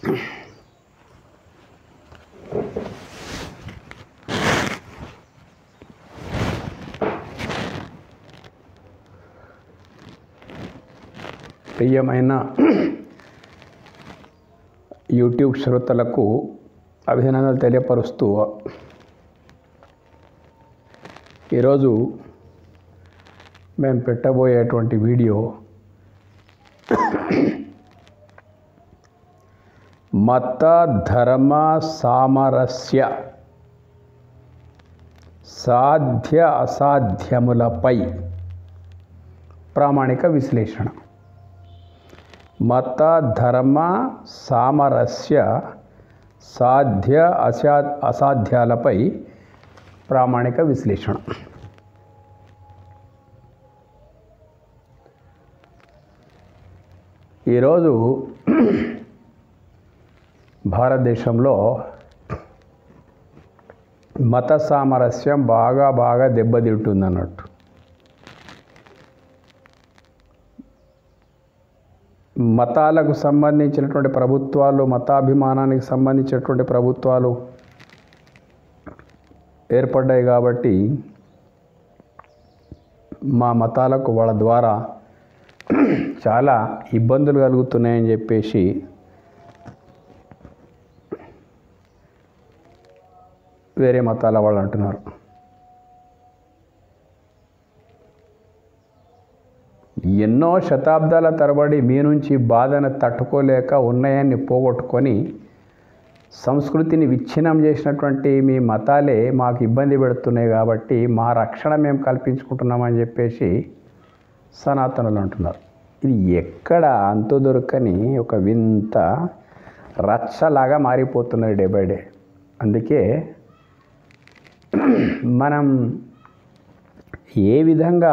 ప్రియమైన యూట్యూబ్ శ్రోతలకు అభినందనలు తెలియపరుస్తూ ఈరోజు మేము పెట్టబోయేటువంటి వీడియో మత ధర్మ సామరస్య సాధ్య అసాధ్యములపై ప్రామాణిక విశ్లేషణ. మత ధర్మ సామరస్య సాధ్య అసాధ్యాలపై ప్రామాణిక విశ్లేషణ. ఈరోజు భారతదేశంలో మత సామరస్యం బాగా దెబ్బతింటుందన్నట్టు. మతాలకు సంబంధించినటువంటి ప్రభుత్వాలు, మతాభిమానానికి సంబంధించినటువంటి ప్రభుత్వాలు ఏర్పడ్డాయి కాబట్టి మా మతాలకు వాళ్ళ ద్వారా చాలా ఇబ్బందులు కలుగుతున్నాయని చెప్పేసి వేరే మతాల వాళ్ళు అంటున్నారు. ఎన్నో శతాబ్దాల తరబడి మీ నుంచి బాధను తట్టుకోలేక ఉన్నాయన్ని పోగొట్టుకొని సంస్కృతిని విచ్ఛిన్నం చేసినటువంటి మీ మతాలే మాకు ఇబ్బంది పెడుతున్నాయి కాబట్టి మా రక్షణ మేము కల్పించుకుంటున్నామని చెప్పేసి సనాతనులు అంటున్నారు. ఇది ఎక్కడ అంతు దొరకని ఒక వింత రచ్చలాగా మారిపోతున్నది డే బై డే. అందుకే మనం ఏ విధంగా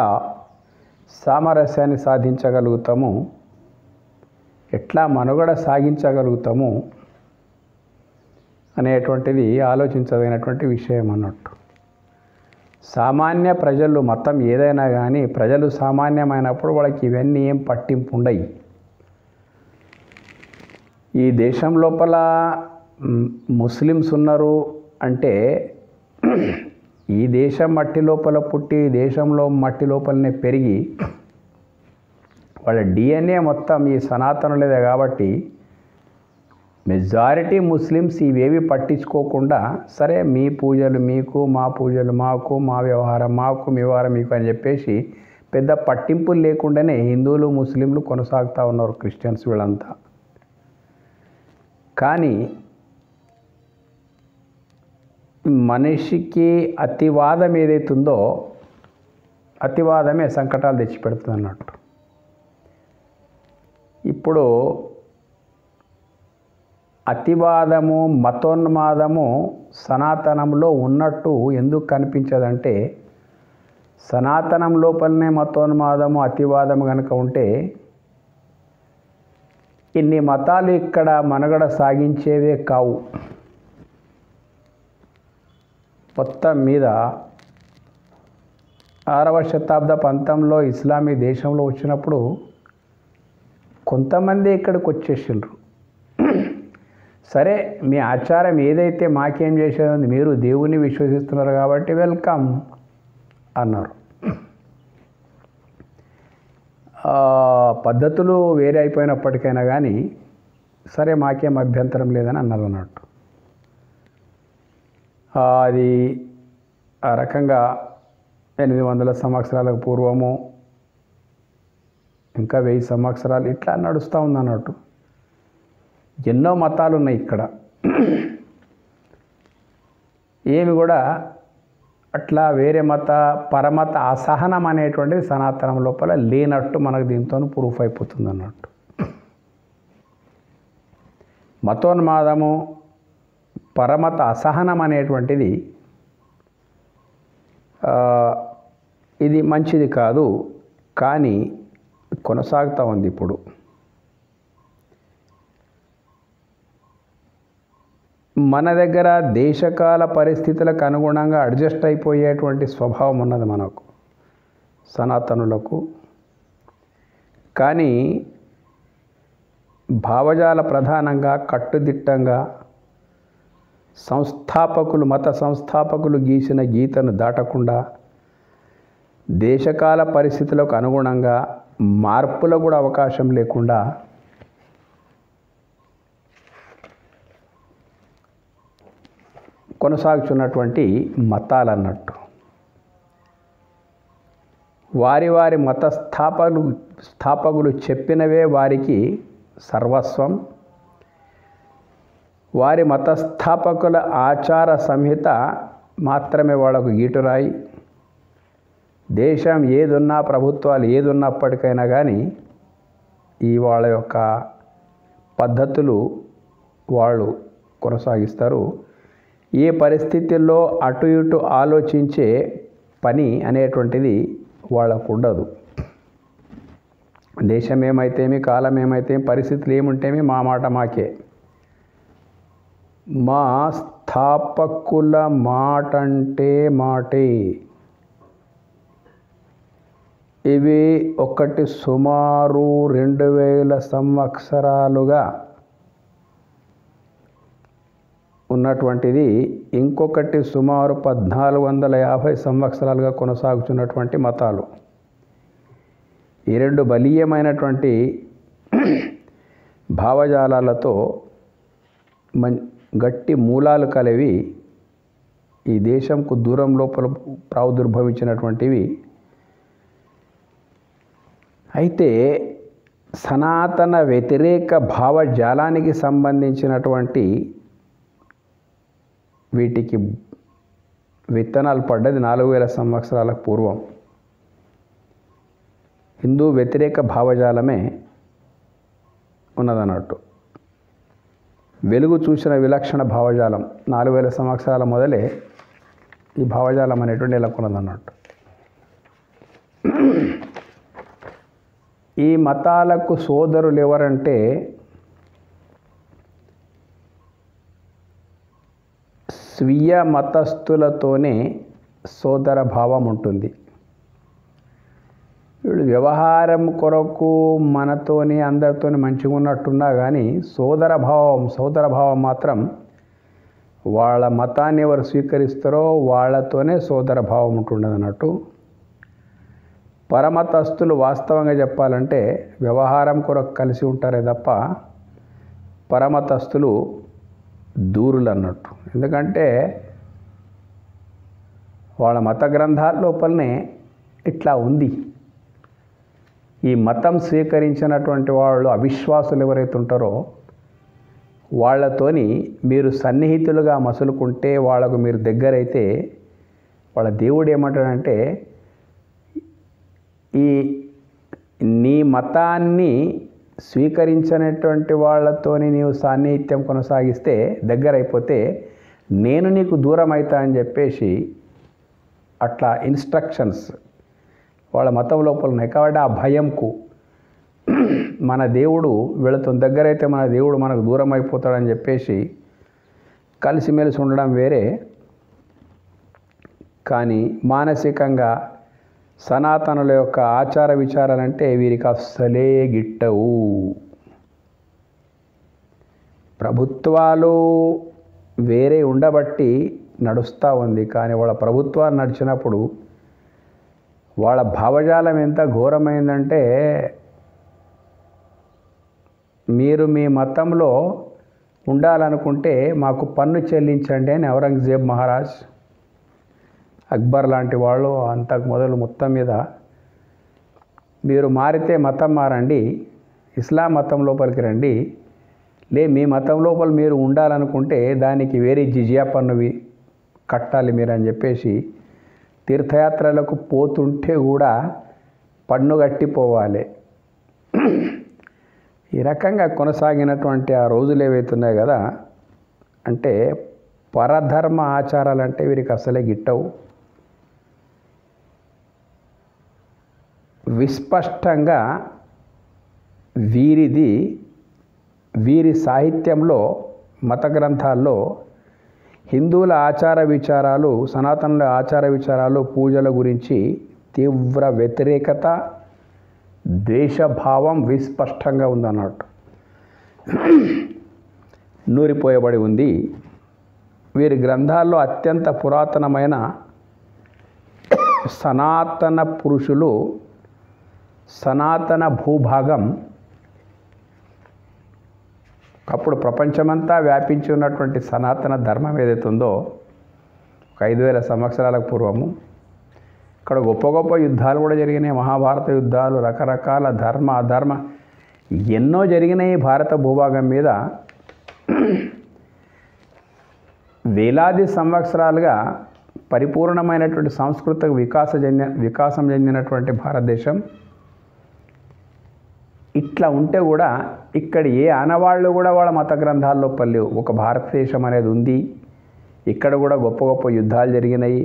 సామరస్యాన్ని సాధించగలుగుతాము, ఎట్లా మనుగడ సాగించగలుగుతాము అనేటువంటిది ఆలోచించదగినటువంటి విషయం అన్నట్టు. సామాన్య ప్రజలు, మతం ఏదైనా కానీ ప్రజలు సామాన్యమైనప్పుడు వాళ్ళకి ఇవన్నీ ఏం పట్టింపు ఉండయి. ఈ దేశం లోపల ముస్లిమ్స్ ఉన్నారు అంటే ఈ దేశం మట్టి లోపల పుట్టి దేశంలో మట్టి లోపలనే పెరిగి వాళ్ళ డిఎన్ఏ మొత్తం ఈ సనాతనులేదే కాబట్టి మెజారిటీ ముస్లిమ్స్ ఇవేవి పట్టించుకోకుండా సరే మీ పూజలు మీకు, మా పూజలు మాకు, మా వ్యవహారం మాకు, మీ వ్యవహారం మీకు అని చెప్పేసి పెద్ద పట్టింపులు లేకుండానే హిందువులు ముస్లింలు కొనసాగుతూ ఉన్నారు, క్రిస్టియన్స్ వీళ్ళంతా. కానీ మనిషికి అతివాదం ఏదైతుందో అతివాదమే సంకటాలు తెచ్చిపెడుతుంది అన్నట్టు. ఇప్పుడు అతివాదము, మతోన్మాదము సనాతనంలో ఉన్నట్టు ఎందుకు కనిపించదంటే సనాతనం లోపలనే మతోన్మాదము, అతివాదము కనుక ఉంటే ఇన్ని మతాలు ఇక్కడ మనుగడ సాగించేవే కావు. మొత్తం మీద 6వ శతాబ్దపు అంతంలో ఇస్లామీ దేశంలో వచ్చినప్పుడు కొంతమంది ఇక్కడికి వచ్చేసిండ్రు. సరే మీ ఆచారం ఏదైతే మాకేం చేసేది, మీరు దేవుని విశ్వసిస్తున్నారు కాబట్టి వెల్కమ్ అన్నారు. పద్ధతులు వేరే అయిపోయినప్పటికైనా కానీ సరే మాకేం అభ్యంతరం లేదని అన్నారు అన్నట్టు. అది ఆ రకంగా 800 సంవత్సరాలకు పూర్వము, ఇంకా 1000 సంవత్సరాలు ఇట్లా నడుస్తూ ఉందన్నట్టు. ఎన్నో మతాలు ఉన్నాయి ఇక్కడ. ఏమి కూడా అట్లా వేరే పరమత అసహనం అనేటువంటిది సనాతనం లోపల లేనట్టు మనకు దీంతో ప్రూఫ్ అయిపోతుంది అన్నట్టు. మతోన్మాదము, పరమత అసహనం అనేటువంటిది ఇది మంచిది కాదు, కానీ కొనసాగుతూ ఉంది. ఇప్పుడు మన దగ్గర దేశకాల పరిస్థితులకు అనుగుణంగా అడ్జస్ట్ అయిపోయేటువంటి స్వభావం ఉన్నది మనకు సనాతనులకు. కానీ భావజాల ప్రధానంగా కట్టుదిట్టంగా మత సంస్థాపకులు గీసిన గీతను దాటకుండా దేశకాల పరిస్థితులకు అనుగుణంగా మార్పులకు కూడా అవకాశం లేకుండా కొనసాగుతున్నటువంటి మతాలన్నట్టు. వారి వారి మత స్థాపకులు చెప్పినవే వారికి సర్వస్వం. వారి మతస్థాపకుల ఆచార సంహిత మాత్రమే వాళ్ళకు గీటురాయి. దేశం ఏదున్నా, ప్రభుత్వాలు ఏదున్నప్పటికైనా కానీ వాళ్ళ యొక్క పద్ధతులు వాళ్ళు కొనసాగిస్తారు. ఏ పరిస్థితుల్లో అటు ఇటు ఆలోచించే పని అనేటువంటిది వాళ్ళకు ఉండదు. దేశం ఏమైతేమి, కాలం ఏమైతేమి, పరిస్థితులు ఏముంటేమి మా మాట మాకే. మా స్థాపకుల మాటంటే మాటే. ఇవి ఒకటి సుమారు 2000 సంవత్సరాలుగా ఉన్నటువంటిది, ఇంకొకటి సుమారు 1450 సంవత్సరాలుగా కొనసాగుతున్నటువంటి మతాలు. ఈ రెండు బలీయమైనటువంటి భావజాలాలతో గట్టి మూలాలు కలివి ఈ దేశంకు దూరం లోపల ప్రాదుర్భవించినటువంటివి. అయితే సనాతన వ్యతిరేక భావజాలానికి సంబంధించినటువంటి వీటికి విత్తనాలు పడ్డది 4000 సంవత్సరాలకు పూర్వం. హిందూ వ్యతిరేక భావజాలమే ఉన్నదన్నట్టు. వెలుగు చూసిన విలక్షణ భావజాలం 4000 సంవత్సరాల మొదలే ఈ భావజాలం అనేటువంటి నెలకొన్నదన్నట్టు. ఈ మతాలకు సోదరులు ఎవరంటే స్వీయ మతస్థులతోనే సోదర భావం ఉంటుంది. వీళ్ళు వ్యవహారం కొరకు మనతోని అందరితోని మంచిగా ఉన్నట్టున్నా కానీ సోదర భావం మాత్రం వాళ్ళ మతాన్ని ఎవరు స్వీకరిస్తారో వాళ్ళతోనే సోదర భావం ఉంటుండదు అన్నట్టు. పరమతస్థులు వాస్తవంగా చెప్పాలంటే వ్యవహారం కొరకు కలిసి ఉంటారే తప్ప పరమతస్థులు దూరులు అన్నట్టు. ఎందుకంటే వాళ్ళ మత గ్రంథాల లోపలనే ఇట్లా ఉంది. ఈ మతం స్వీకరించినటువంటి వాళ్ళు అవిశ్వాసులు ఎవరైతే ఉంటారో వాళ్ళతోని మీరు సన్నిహితులుగా మసులుకుంటే, వాళ్ళకు మీరు దగ్గరైతే వాళ్ళ దేవుడు ఏమంటాడంటే, ఈ నీ మతాన్ని స్వీకరించినటువంటి వాళ్ళతోని నీవు సాన్నిహిత్యం కొనసాగిస్తే, దగ్గరైపోతే నేను నీకు దూరం అవుతా అని చెప్పేసి అట్లా ఇన్స్ట్రక్షన్స్ వాళ్ళ మతం లోపల ఉన్నాయి. కాబట్టి ఆ భయంకు మన దేవుడు వీళ్ళతో దగ్గరైతే మన దేవుడు మనకు దూరం అయిపోతాడని చెప్పేసి కలిసిమెలిసి ఉండడం వేరే. కానీ మానసికంగా సనాతనుల యొక్క ఆచార విచారాలంటే వీరికి అస్సలే గిట్టవు. ప్రభుత్వాలు వేరే ఉండబట్టి నడుస్తూ ఉంది. కానీ వాళ్ళ ప్రభుత్వాలు నడిచినప్పుడు వాళ్ళ భావజాలం ఎంత ఘోరమైందంటే, మీరు మీ మతంలో ఉండాలనుకుంటే మాకు పన్ను చెల్లించండి అని ఔరంగజేబ్ మహారాజ్, అక్బర్ లాంటి వాళ్ళు అంతకు మొదలు మొత్తం మీద మీరు మారితే మతం మారండి, ఇస్లాం మతం లోపలికి రండి, మీ మతం లోపల మీరు ఉండాలనుకుంటే దానికి వేరే జిజియా పన్నువి కట్టాలి మీరు అని చెప్పేసి తీర్థయాత్రలకు పోతుంటే కూడా పన్ను కట్టిపోవాలి. ఈ రకంగా కొనసాగినటువంటి ఆ రోజులు ఏవైతున్నాయి కదా, అంటే పరధర్మ ఆచారాలంటే వీరికి అసలే గిట్టవు. విస్పష్టంగా వీరి సాహిత్యంలో, మత గ్రంథాల్లో హిందువుల ఆచార విచారాలు, సనాతనుల ఆచార విచారాలు, పూజల గురించి తీవ్ర వ్యతిరేకత, ద్వేషభావం విస్పష్టంగా ఉందన్నట్టు. నూరిపోయబడి ఉంది. వీరి గ్రంథాల్లో అత్యంత పురాతనమైన సనాతన పురుషులు, సనాతన భూభాగం, అప్పుడు ప్రపంచమంతా వ్యాపించి ఉన్నటువంటి సనాతన ధర్మం ఏదైతే ఉందో 5,000 సంవత్సరాలకు పూర్వము ఇక్కడ గొప్ప గొప్ప యుద్ధాలు కూడా జరిగినాయి. మహాభారత యుద్ధాలు, రకరకాల ధర్మ అధర్మ ఎన్నో జరిగినాయి భారత భూభాగం మీద. వేలాది సంవత్సరాలుగా పరిపూర్ణమైనటువంటి సాంస్కృతిక వికాసం చెందినటువంటి భారతదేశం ఇట్లా ఉంటే కూడా ఇక్కడ ఏ ఆనవాళ్ళు కూడా వాళ్ళ మత గ్రంథాల్లో పల్లెవు. ఒక భారతదేశం అనేది ఉంది. ఇక్కడ కూడా గొప్ప గొప్ప యుద్ధాలు జరిగినాయి.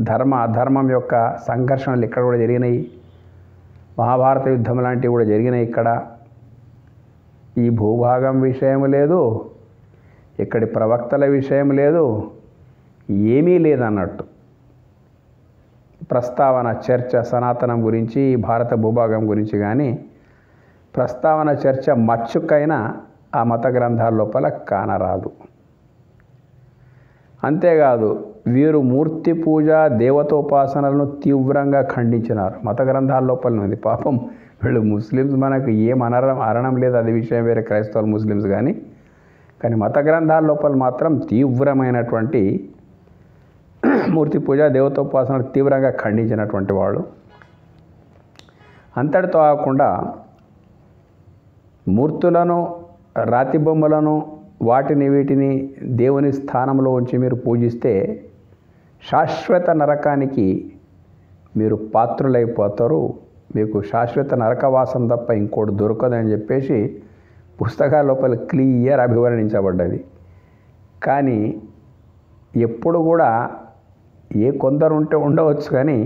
ధర్మ అధర్మం యొక్క సంఘర్షణలు ఇక్కడ కూడా జరిగినాయి. మహాభారత యుద్ధం లాంటివి కూడా జరిగినాయి. ఇక్కడ ఈ భూభాగం విషయం లేదు, ఇక్కడి ప్రవక్తల విషయం లేదు, ఏమీ లేదన్నట్టు. ప్రస్తావన చర్చ సనాతనం గురించి, భారత భూభాగం గురించి కానీ ప్రస్తావన చర్చ మచ్చుకైనా ఆ మత గ్రంథాల లోపల కానరాదు. అంతేకాదు వీరు మూర్తి పూజ, దేవతోపాసనలను తీవ్రంగా ఖండించినారు. మత గ్రంథాల లోపల ఉంది. పాపం వీళ్ళు ముస్లిమ్స్ మనకు ఏం అనడం లేదు, అది విషయం వేరే, క్రైస్తవులు ముస్లిమ్స్ కానీ మత గ్రంథాల లోపల మాత్రం తీవ్రమైనటువంటి మూర్తి పూజ, దేవతోపాసనలు తీవ్రంగా ఖండించినటువంటి వాళ్ళు. అంతటితో కాకుండా మూర్తులను, రాతి బొమ్మలను, వీటిని దేవుని స్థానంలో ఉంచి మీరు పూజిస్తే శాశ్వత నరకానికి మీరు పాత్రులైపోతారు, మీకు శాశ్వత నరకవాసం తప్ప ఇంకోటి దొరకదని చెప్పేసి పుస్తకాల లోపల క్లియర్ అభివర్ణించబడ్డది. కానీ ఎప్పుడు కూడా కొందరు ఉండవచ్చు, కానీ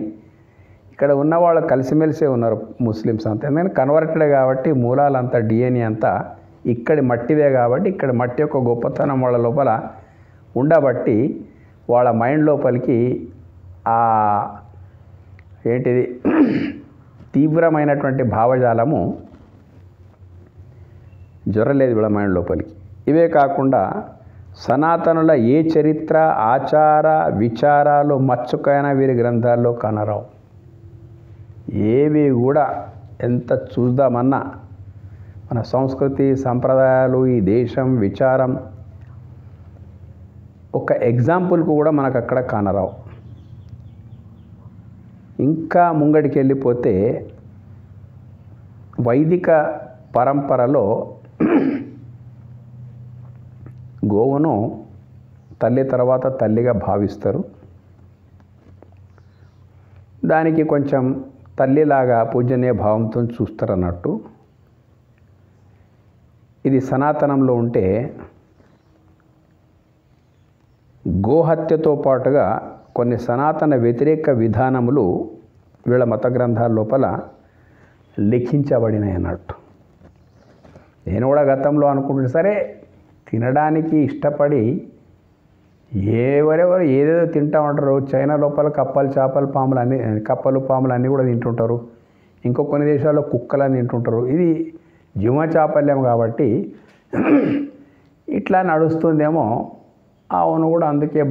ఇక్కడ ఉన్నవాళ్ళు కలిసిమెలిసే ఉన్నారు ముస్లిమ్స్ అంతా. ఎందుకంటే కన్వర్టెడ్ కాబట్టి మూలాలంతా DNA అంతా ఇక్కడి మట్టిదే కాబట్టి ఇక్కడ మట్టి యొక్క గొప్పతనం వాళ్ళ లోపల ఉండబట్టి వాళ్ళ మైండ్ లోపలికి తీవ్రమైనటువంటి భావజాలము జొరలేదు వీళ్ళ మైండ్ లోపలికి. ఇవే కాకుండా సనాతనుల ఏ చరిత్ర, ఆచార, విచారాలు మచ్చుకైనా వీరి గ్రంథాల్లో కనరావు. ఏవి కూడా ఎంత చూద్దామన్నా మన సంస్కృతి, సంప్రదాయాలు, ఈ దేశం, విచారం ఒక ఎగ్జాంపుల్కు కూడా మనకు అక్కడ కానరావు. ఇంకా ముంగడికి వెళ్ళిపోతే వైదిక పరంపరలో గోవును తల్లి తర్వాత తల్లిగా భావిస్తారు. దానికి కొంచెం తల్లిలాగా పూజనీయ భావంతో చూస్తారు అన్నట్టు. ఇది సనాతనంలో ఉంటే గోహత్యతో పాటుగా కొన్ని సనాతన వ్యతిరేక విధానములు వీళ్ళ మత గ్రంథాల లోపల లిఖించబడినాయి అన్నట్టు. నేను కూడా గతంలో అనుకుంటున్నా, సరే తినడానికి ఇష్టపడి ఎవరెవరు ఏదేదో తింటూ ఉంటారు. చైనా లోపల కప్పలు పాములు అన్నీ కూడా తింటుంటారు. ఇంకో కొన్ని దేశాల్లో కుక్కలని తింటుంటారు. ఇది జీవచాపల్యం కాబట్టి ఇట్లా నడుస్తుందేమో, అవును కూడా అందుకే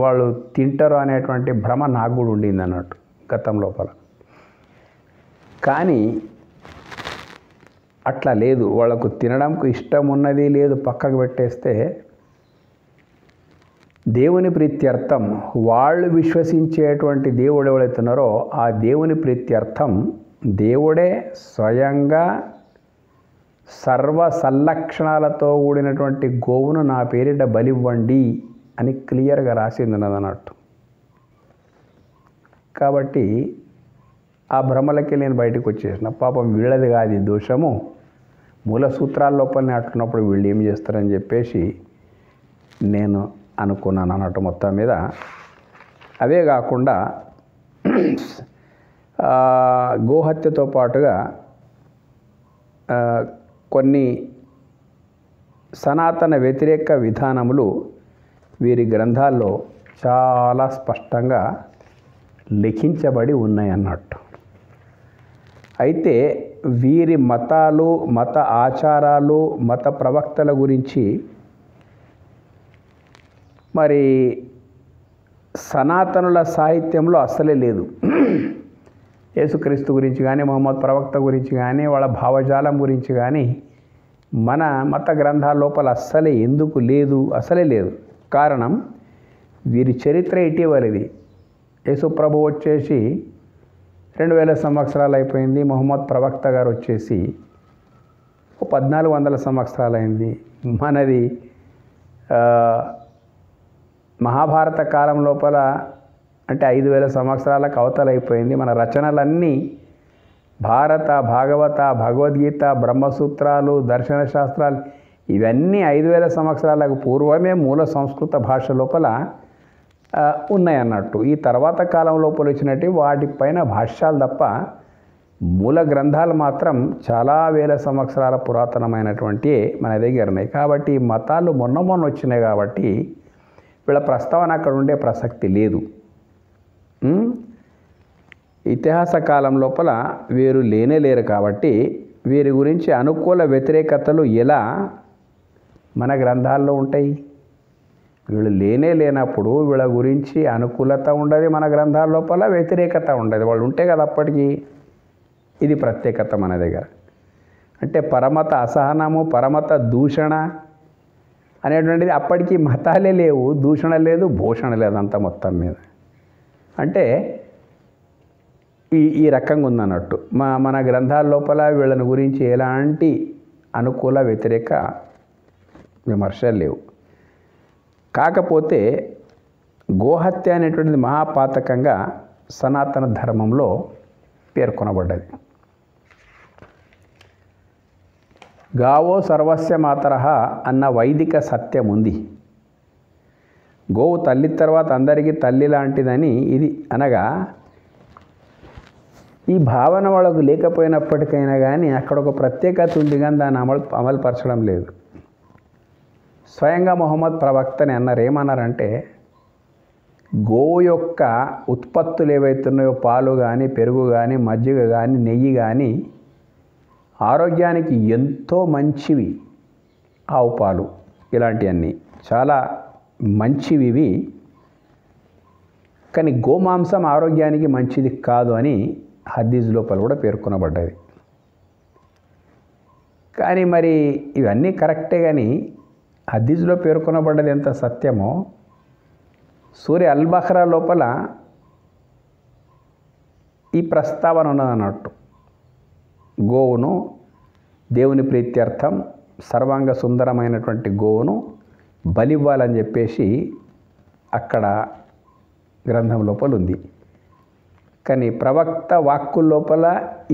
వాళ్ళు తింటారు అనేటువంటి భ్రమ నాకు కూడా ఉండింది అన్నట్టు గతం లోపల. కానీ అట్లా లేదు. వాళ్ళకు తినడానికి ఇష్టం ఉన్నది లేదు పక్కకు పెట్టేస్తే దేవుని ప్రీత్యర్థం వాళ్ళు విశ్వసించేటువంటి దేవుడు ఎవరైతున్నారో ఆ దేవుని ప్రీత్యర్థం దేవుడే స్వయంగా సర్వ సల్లక్షణాలతో కూడినటువంటి గోవును నా పేరిట బలివ్వండి అని క్లియర్గా రాసింది ఉన్నదన్నట్టు. కాబట్టి ఆ భ్రమలకి నేను బయటకు వచ్చేసిన. పాపం వీళ్ళది కాదు దోషము, మూల సూత్రాల లోపలనే అట్లున్నప్పుడు వీళ్ళు ఏం చేస్తారని చెప్పేసి నేను అనుకున్నాను అన్నట్టు మొత్తం మీద. అవే కాకుండా గోహత్యతో పాటుగా కొన్ని సనాతన వ్యతిరేక విధానములు వీరి గ్రంథాల్లో చాలా స్పష్టంగా లిఖించబడి ఉన్నాయి అన్నట్టు. అయితే వీరి మతాలు, మత ఆచారాలు, మత ప్రవక్తల గురించి మరి సనాతనుల సాహిత్యంలో అస్సలే లేదు. యేసుక్రీస్తు గురించి కానీ, ముహమ్మద్ ప్రవక్త గురించి కానీ, వాళ్ళ భావజాలం గురించి కానీ మన మత గ్రంథాల లోపల అస్సలే ఎందుకు లేదు? అసలే లేదు. కారణం వీరి చరిత్ర ఇటీవలిది. యేసు ప్రభు వచ్చేసి 2000 సంవత్సరాలు అయిపోయింది. ముహమ్మద్ ప్రవక్త గారు వచ్చేసి 1400 సంవత్సరాలు అయింది. మనది మహాభారత కాలం లోపల అంటే 5000 సంవత్సరాలకు అవతలైపోయింది. మన రచనలన్నీ భారత, భాగవత, భగవద్గీత, బ్రహ్మసూత్రాలు, దర్శన శాస్త్రాలు ఇవన్నీ 5000 సంవత్సరాలకు పూర్వమే మూల సంస్కృత భాష లోపల ఉన్నాయన్నట్టు. ఈ తర్వాత కాలం లోపల వచ్చినట్టు వాటిపైన భాష్యాలు తప్ప మూల గ్రంథాలు మాత్రం చాలా వేల సంవత్సరాల పురాతనమైనటువంటి మన దగ్గర ఉన్నాయి. కాబట్టి ఈ మతాలు మొన్న వచ్చినాయి కాబట్టి వీళ్ళ ప్రస్తావన అక్కడ ఉండే ప్రసక్తి లేదు. ఇతిహాస కాలం లోపల వీరు లేరు కాబట్టి వీరి గురించి అనుకూల వ్యతిరేకతలు ఎలా మన గ్రంథాల్లో ఉంటాయి? వీళ్ళు లేనప్పుడు వీళ్ళ గురించి అనుకూలత ఉండదు మన గ్రంథాల లోపల, వ్యతిరేకత ఉండదు. వాళ్ళు ఉంటే కదా అప్పటికి. ఇది ప్రత్యేకత మన దగ్గర. అంటే పరమత అసహనము, పరమత దూషణ అనేటువంటిది అప్పటికి మతాలే లేవు, దూషణ లేదు, భూషణ లేదు అంత మొత్తం మీద. అంటే ఈ రకంగా ఉందన్నట్టు. మన గ్రంథాల లోపల వీళ్ళని గురించి ఎలాంటి అనుకూల వ్యతిరేక విమర్శలు లేవు. కాకపోతే గోహత్య అనేటువంటిది మహాపాతకంగా సనాతన ధర్మంలో పేర్కొనబడ్డది. గావో సర్వస్య మాతరః అన్న వైదిక సత్యం ఉంది. గోవు తల్లి తర్వాత అందరికీ తల్లి లాంటిదని ఇది అనగా ఈ భావన వాళ్ళకు లేకపోయినప్పటికైనా కానీ అక్కడ ఒక ప్రత్యేకత ఉంది, కానీ దాన్ని అమలుపరచడం లేదు. స్వయంగా ముహమ్మద్ ప్రవక్తని అన్నారు. ఏమన్నారంటే గోవు యొక్క ఉత్పత్తులు ఏవైతున్నాయో పాలు కానీ, పెరుగు కానీ, మజ్జిగ కానీ, నెయ్యి కానీ ఆరోగ్యానికి ఎంతో మంచివి. ఆవు పాలు ఇలాంటివన్నీ చాలా మంచివి. కానీ గోమాంసం ఆరోగ్యానికి మంచిది కాదు అని హదీస్ లోపల కూడా పేర్కొనబడ్డది. కానీ మరి ఇవన్నీ కరెక్టే, కానీ హదీస్లో పేర్కొనబడ్డది ఎంత సత్యమో సూర్య అల్-బఖరా లోపల ఈ ప్రస్తావన ఉన్నదన్నట్టు. గోవును దేవుని ప్రీత్యర్థం సర్వాంగ సుందరమైనటువంటి గోవును బలివ్వాలని చెప్పేసి అక్కడ గ్రంథం లోపల ఉంది. కానీ ప్రవక్త వాక్కు లోపల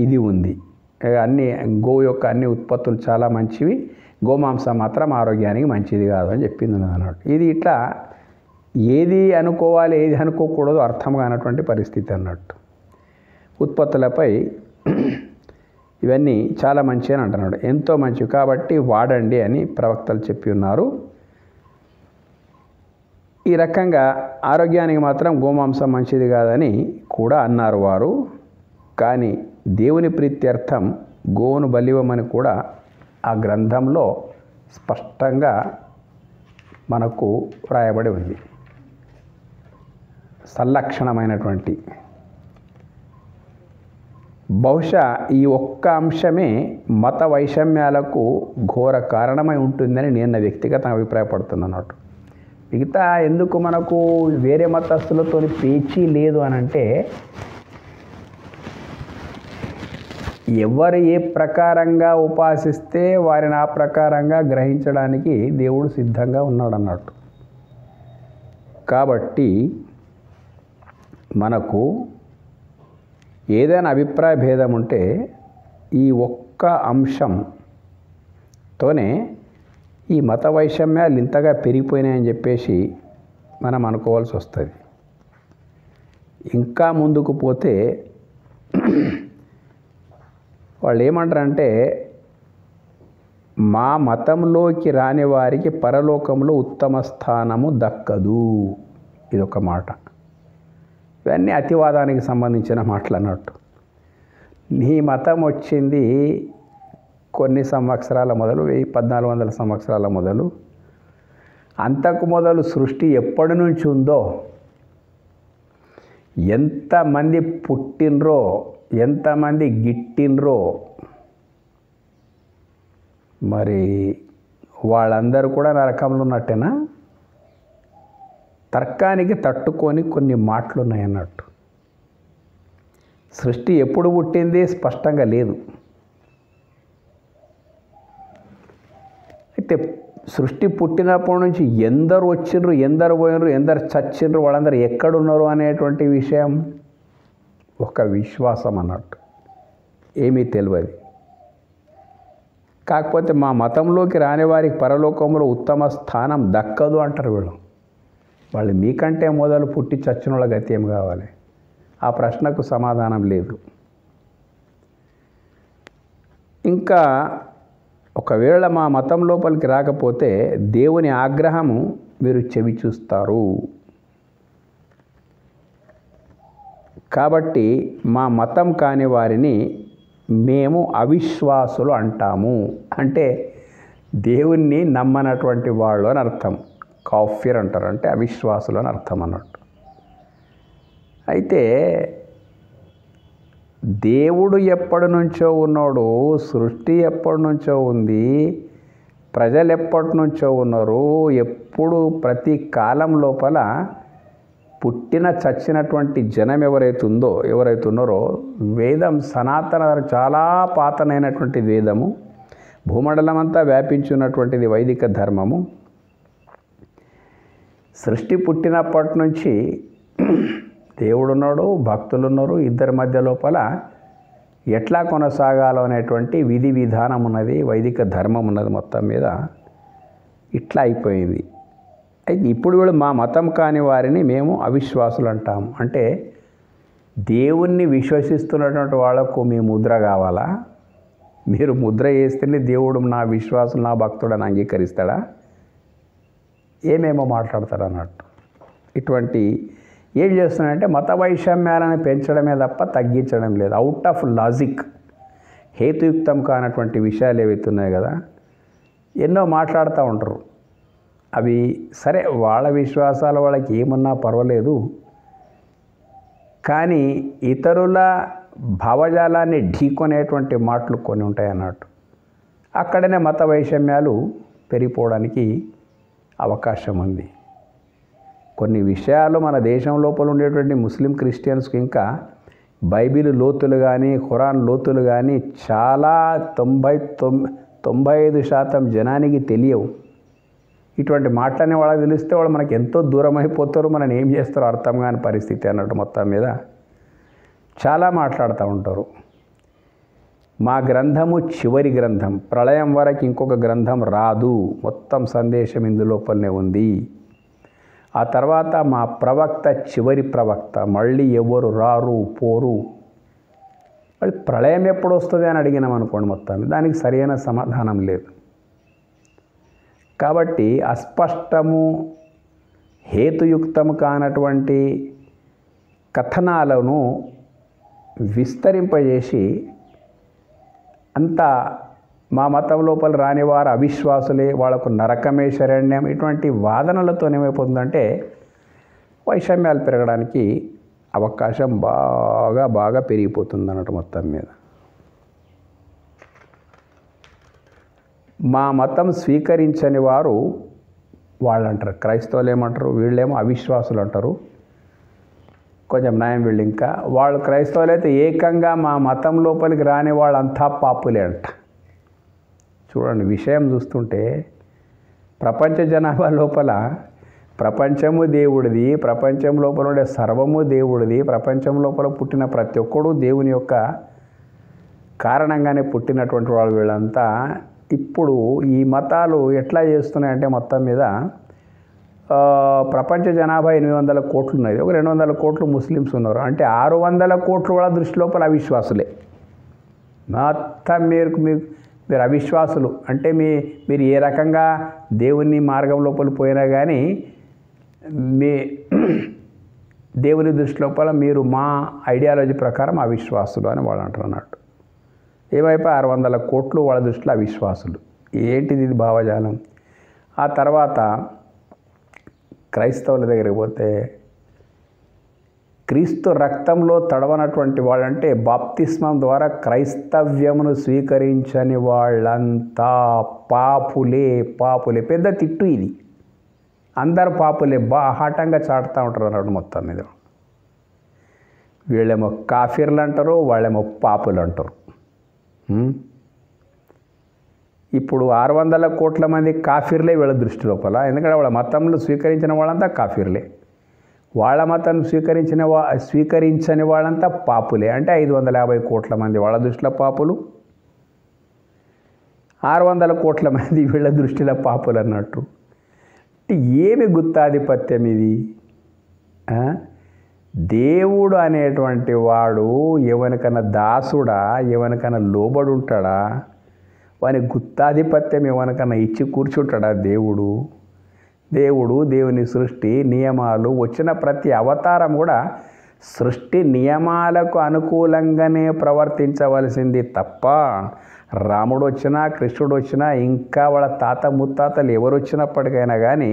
ఇది ఉంది. గోవు యొక్క అన్ని ఉత్పత్తులు చాలా మంచివి, గోమాంసం మాత్రం ఆరోగ్యానికి మంచిది కాదు అని చెప్పింది అన్నట్టు. ఇది ఇట్లా ఏది అనుకోవాలి, ఏది అనుకోకూడదు అర్థం కానటువంటి పరిస్థితి అన్నట్టు. ఉత్పత్తులపై ఇవన్నీ చాలా మంచి అని అంటున్నాడు. ఎంతో మంచివి కాబట్టి వాడండి అని ప్రవక్తలు చెప్పి ఉన్నారు. ఈ రకంగా ఆరోగ్యానికి మాత్రం గోమాంసం మంచిది కాదని కూడా అన్నారు వారు. కానీ దేవుని ప్రీత్యర్థం గోవును బలివ్వమని కూడా ఆ గ్రంథంలో స్పష్టంగా మనకు వ్రాయబడి ఉంది. సంలక్షణమైనటువంటి బహుశా ఈ ఒక్క అంశమే మత వైషమ్యాలకు ఘోర కారణమై ఉంటుందని నేను నా వ్యక్తిగత అభిప్రాయపడుతున్నాను. మిగతా ఎందుకు మనకు వేరే మతస్థులతో పేచీ లేదు అని అంటే ఎవరు ఏ ప్రకారంగా ఉపాసిస్తే వారిని ఆ ప్రకారంగా గ్రహించడానికి దేవుడు సిద్ధంగా ఉన్నాడు అన్నట్టు. కాబట్టి మనకు ఏదైనా అభిప్రాయ భేదం ఉంటే ఈ ఒక్క అంశంతోనే ఈ మత వైషమ్యాలు ఇంతగా పెరిగిపోయినాయని చెప్పేసి మనం అనుకోవాల్సి వస్తుంది. ఇంకా ముందుకు పోతే వాళ్ళు ఏమంటారంటే మా మతంలోకి రాని వారికి పరలోకంలో ఉత్తమ స్థానము దక్కదు. ఇదొక మాట. ఇవన్నీ అతివాదానికి సంబంధించిన మాటలు అన్నట్టు. నీ మతం వచ్చింది కొన్ని సంవత్సరాల మొదలు 1400 సంవత్సరాల మొదలు. అంతకు మొదలు సృష్టి ఎప్పటి నుంచి ఉందో, ఎంతమంది పుట్టినరో, ఎంతమంది గిట్టినరో, మరి వాళ్ళందరూ కూడా నరకంలో ఉన్నట్టేనా? తర్కానికి తట్టుకొని కొన్ని మాటలు ఉన్నాయన్నట్టు. సృష్టి ఎప్పుడు పుట్టింది స్పష్టంగా లేదు. అయితే సృష్టి పుట్టినప్పటి నుంచి ఎందరు వచ్చిండ్రు, ఎందరు పోయినరు, ఎందరు చచ్చిండ్రు, వాళ్ళందరూ ఎక్కడున్నారు అనేటువంటి విషయం ఒక విశ్వాసం అన్నట్టు. ఏమీ తెలియదు. కాకపోతే మా మతంలోకి రాని వారికి పరలోకంలో ఉత్తమ స్థానం దక్కదు అంటారు వీళ్ళు. వాళ్ళు మీకంటే మొదలు పుట్టి చచ్చిన వాళ్ళ గతి ఏం కావాలి? ఆ ప్రశ్నకు సమాధానం లేదు. ఇంకా ఒకవేళ మా మతం లోపలికి రాకపోతే దేవుని ఆగ్రహము మీరు చెవి చూస్తారు. కాబట్టి మా మతం కాని వారిని మేము అవిశ్వాసులు అంటాము. అంటే దేవుణ్ణి నమ్మనటువంటి వాళ్ళు అని అర్థం. కాఫిర్ అంటారు, అంటే అవిశ్వాసులు అని అర్థం అన్నట్టు. అయితే దేవుడు ఎప్పటి నుంచో ఉన్నాడు, సృష్టి ఎప్పటి నుంచో ఉంది, ప్రజలు ఎప్పటి నుంచో ఉన్నారు. ఎప్పుడు ప్రతి కాలం లోపల పుట్టిన చచ్చినటువంటి జనం ఎవరైతే ఉన్నారో, వేదం సనాతన చాలా పాతనైనటువంటి వేదము, భూమండలం అంతా వ్యాపించున్నటువంటిది వైదిక ధర్మము. సృష్టి పుట్టినప్పటి నుంచి దేవుడున్నాడు, భక్తులు ఉన్నారు. ఇద్దరి మధ్య లోపల ఎట్లా కొనసాగాలో అనేటువంటి విధి విధానం ఉన్నది, వైదిక ధర్మం ఉన్నది. మొత్తం మీద ఇట్లా అయిపోయింది. అయితే ఇప్పుడు వీళ్ళు మా మతం కాని వారిని మేము అవిశ్వాసులు అంటాము. అంటే దేవుణ్ణి విశ్వసిస్తున్నటువంటి వాళ్ళకు మీ ముద్ర కావాలా? మీరు ముద్ర వేస్తేనే దేవుడు నా విశ్వాసం, నా భక్తుడని అంగీకరిస్తాడా? ఏమేమో మాట్లాడతారు అన్నట్టు. ఇటువంటి ఏం చేస్తున్నారంటే మత వైషమ్యాలను పెంచడమే తప్ప తగ్గించడం లేదు. అవుట్ ఆఫ్ లాజిక్, హేతుయుక్తం కానటువంటి విషయాలు ఏవైతే ఉన్నాయో కదా, ఎన్నో మాట్లాడుతూ ఉంటారు. అవి సరే, వాళ్ళ విశ్వాసాలు వాళ్ళకి ఏమన్నా పర్వాలేదు, కానీ ఇతరుల భావజాలాన్ని ఢీకొనేటువంటి మాటలు కొన్ని ఉంటాయి అన్నట్టు. అక్కడనే మత వైషమ్యాలు పెరిగిపోవడానికి అవకాశం ఉంది. కొన్ని విషయాలు మన దేశం లోపల ఉండేటువంటి ముస్లిం క్రిస్టియన్స్కి ఇంకా బైబిల్ లోతులు కానీ, ఖురాన్ లోతులు కానీ చాలా 95% జనానికి తెలియవు. ఇటువంటి మాటలనే వాళ్ళకి తెలిస్తే వాళ్ళు మనకి ఎంతో దూరం అయిపోతారు, మనని ఏం చేస్తారో అర్థం కాని పరిస్థితి అన్నట్టు. మొత్తం మీద చాలా మాట్లాడుతూ ఉంటారు. మా గ్రంథము చివరి గ్రంథం, ప్రళయం వరకు ఇంకొక గ్రంథం రాదు, మొత్తం సందేశం ఇందులోపలనే ఉంది. ఆ తర్వాత మా ప్రవక్త చివరి ప్రవక్త, మళ్ళీ ఎవరు రారు పోరు. మరి ప్రళయం ఎప్పుడు వస్తుంది అని అడిగినాం అనుకోండి, మొత్తం దానికి సరైన సమాధానం లేదు. కాబట్టి అస్పష్టము, హేతుయుక్తము కానటువంటి కథనాలను విస్తరింపజేసి అంతా మా మతం లోపల రానివారు అవిశ్వాసులే, వాళ్ళకు నరకమే శరణ్యం, ఇటువంటి వాదనలతో ఏమైపోతుందంటే వైషమ్యాలు పెరగడానికి అవకాశం బాగా పెరిగిపోతుంది అన్నట్టు. మొత్తం మీద మా మతం స్వీకరించని వారు వాళ్ళు అంటారు, క్రైస్తవులు ఏమంటారు, వీళ్ళేమో అవిశ్వాసులు అంటారు. కొంచెం న్యాయం వీళ్ళు. ఇంకా వాళ్ళు క్రైస్తవులు అయితే ఏకంగా మా మతం లోపలికి రాని వాళ్ళంతా పాపులే అంట. చూడండి, విషయం చూస్తుంటే ప్రపంచ జనాభా లోపల ప్రపంచము దేవుడిది, ప్రపంచం లోపల ఉండే సర్వము దేవుడిది, ప్రపంచం లోపల పుట్టిన ప్రతి ఒక్కడు దేవుని యొక్క కారణంగానే పుట్టినటువంటి వాళ్ళు వీళ్ళంతా. ఇప్పుడు ఈ మతాలు ఎట్లా చేస్తున్నాయంటే మొత్తం మీద ప్రపంచ జనాభా 800 కోట్లు ఉన్నది, ఒక 200 కోట్లు ముస్లిమ్స్ ఉన్నారు, అంటే 600 కోట్లు వాళ్ళ దృష్టి లోపల అవిశ్వాసులే. మొత్తం మీరు అవిశ్వాసులు అంటే మీరు ఏ రకంగా దేవుని మార్గం లోపల పోయినా కానీ మీ దేవుని దృష్టి లోపల మీరు మా ఐడియాలజీ ప్రకారం అవిశ్వాసులు అని వాళ్ళు అంటారు అన్నట్టు. ఏవైపు 600 కోట్లు వాళ్ళ దృష్టిలో అవిశ్వాసులు. ఏంటిది ఇది భావజాలం? ఆ తర్వాత క్రైస్తవుల దగ్గరికి పోతే క్రీస్తు రక్తంలో తడవనటువంటి వాళ్ళంటే బాప్తిస్మం ద్వారా క్రైస్తవ్యమును స్వీకరించని వాళ్ళంతా పాపులే. పెద్ద తిట్టు ఇది. అందరు పాపులే బాహాటంగా చాటుతూ ఉంటారు అన్నాడు మొత్తం మీద. వీళ్ళేమో కాఫీర్లు అంటారు, వాళ్ళేమో పాపులు అంటారు. ఇప్పుడు 600 కోట్ల మంది కాఫీర్లే వీళ్ళ దృష్టి లోపల. ఎందుకంటే వాళ్ళ మతంలో స్వీకరించిన వాళ్ళంతా కాఫీర్లే, వాళ్ళ మతం స్వీకరించని వాళ్ళంతా పాపులే. అంటే 550 కోట్ల మంది వాళ్ళ దృష్టిలో పాపులు, 600 కోట్ల మంది వీళ్ళ దృష్టిలో పాపులు అన్నట్టు. ఏమి గుత్తాధిపత్యం ఇది? దేవుడు అనేటువంటి వాడు ఎవరికన్నా దాసుడా, ఎవరికన్నా లోబడి ఉంటాడా? వాని గుత్తాధిపత్యం ఎవరికన్నా ఇచ్చి కూర్చుంటాడా? దేవుని సృష్టి నియమాలు వచ్చిన ప్రతి అవతారం కూడా సృష్టి నియమాలకు అనుకూలంగానే ప్రవర్తించవలసింది తప్ప రాముడు వచ్చినా, కృష్ణుడు వచ్చినా, ఇంకా వాళ్ళ తాత ముత్తాతలు ఎవరు వచ్చినప్పటికైనా కానీ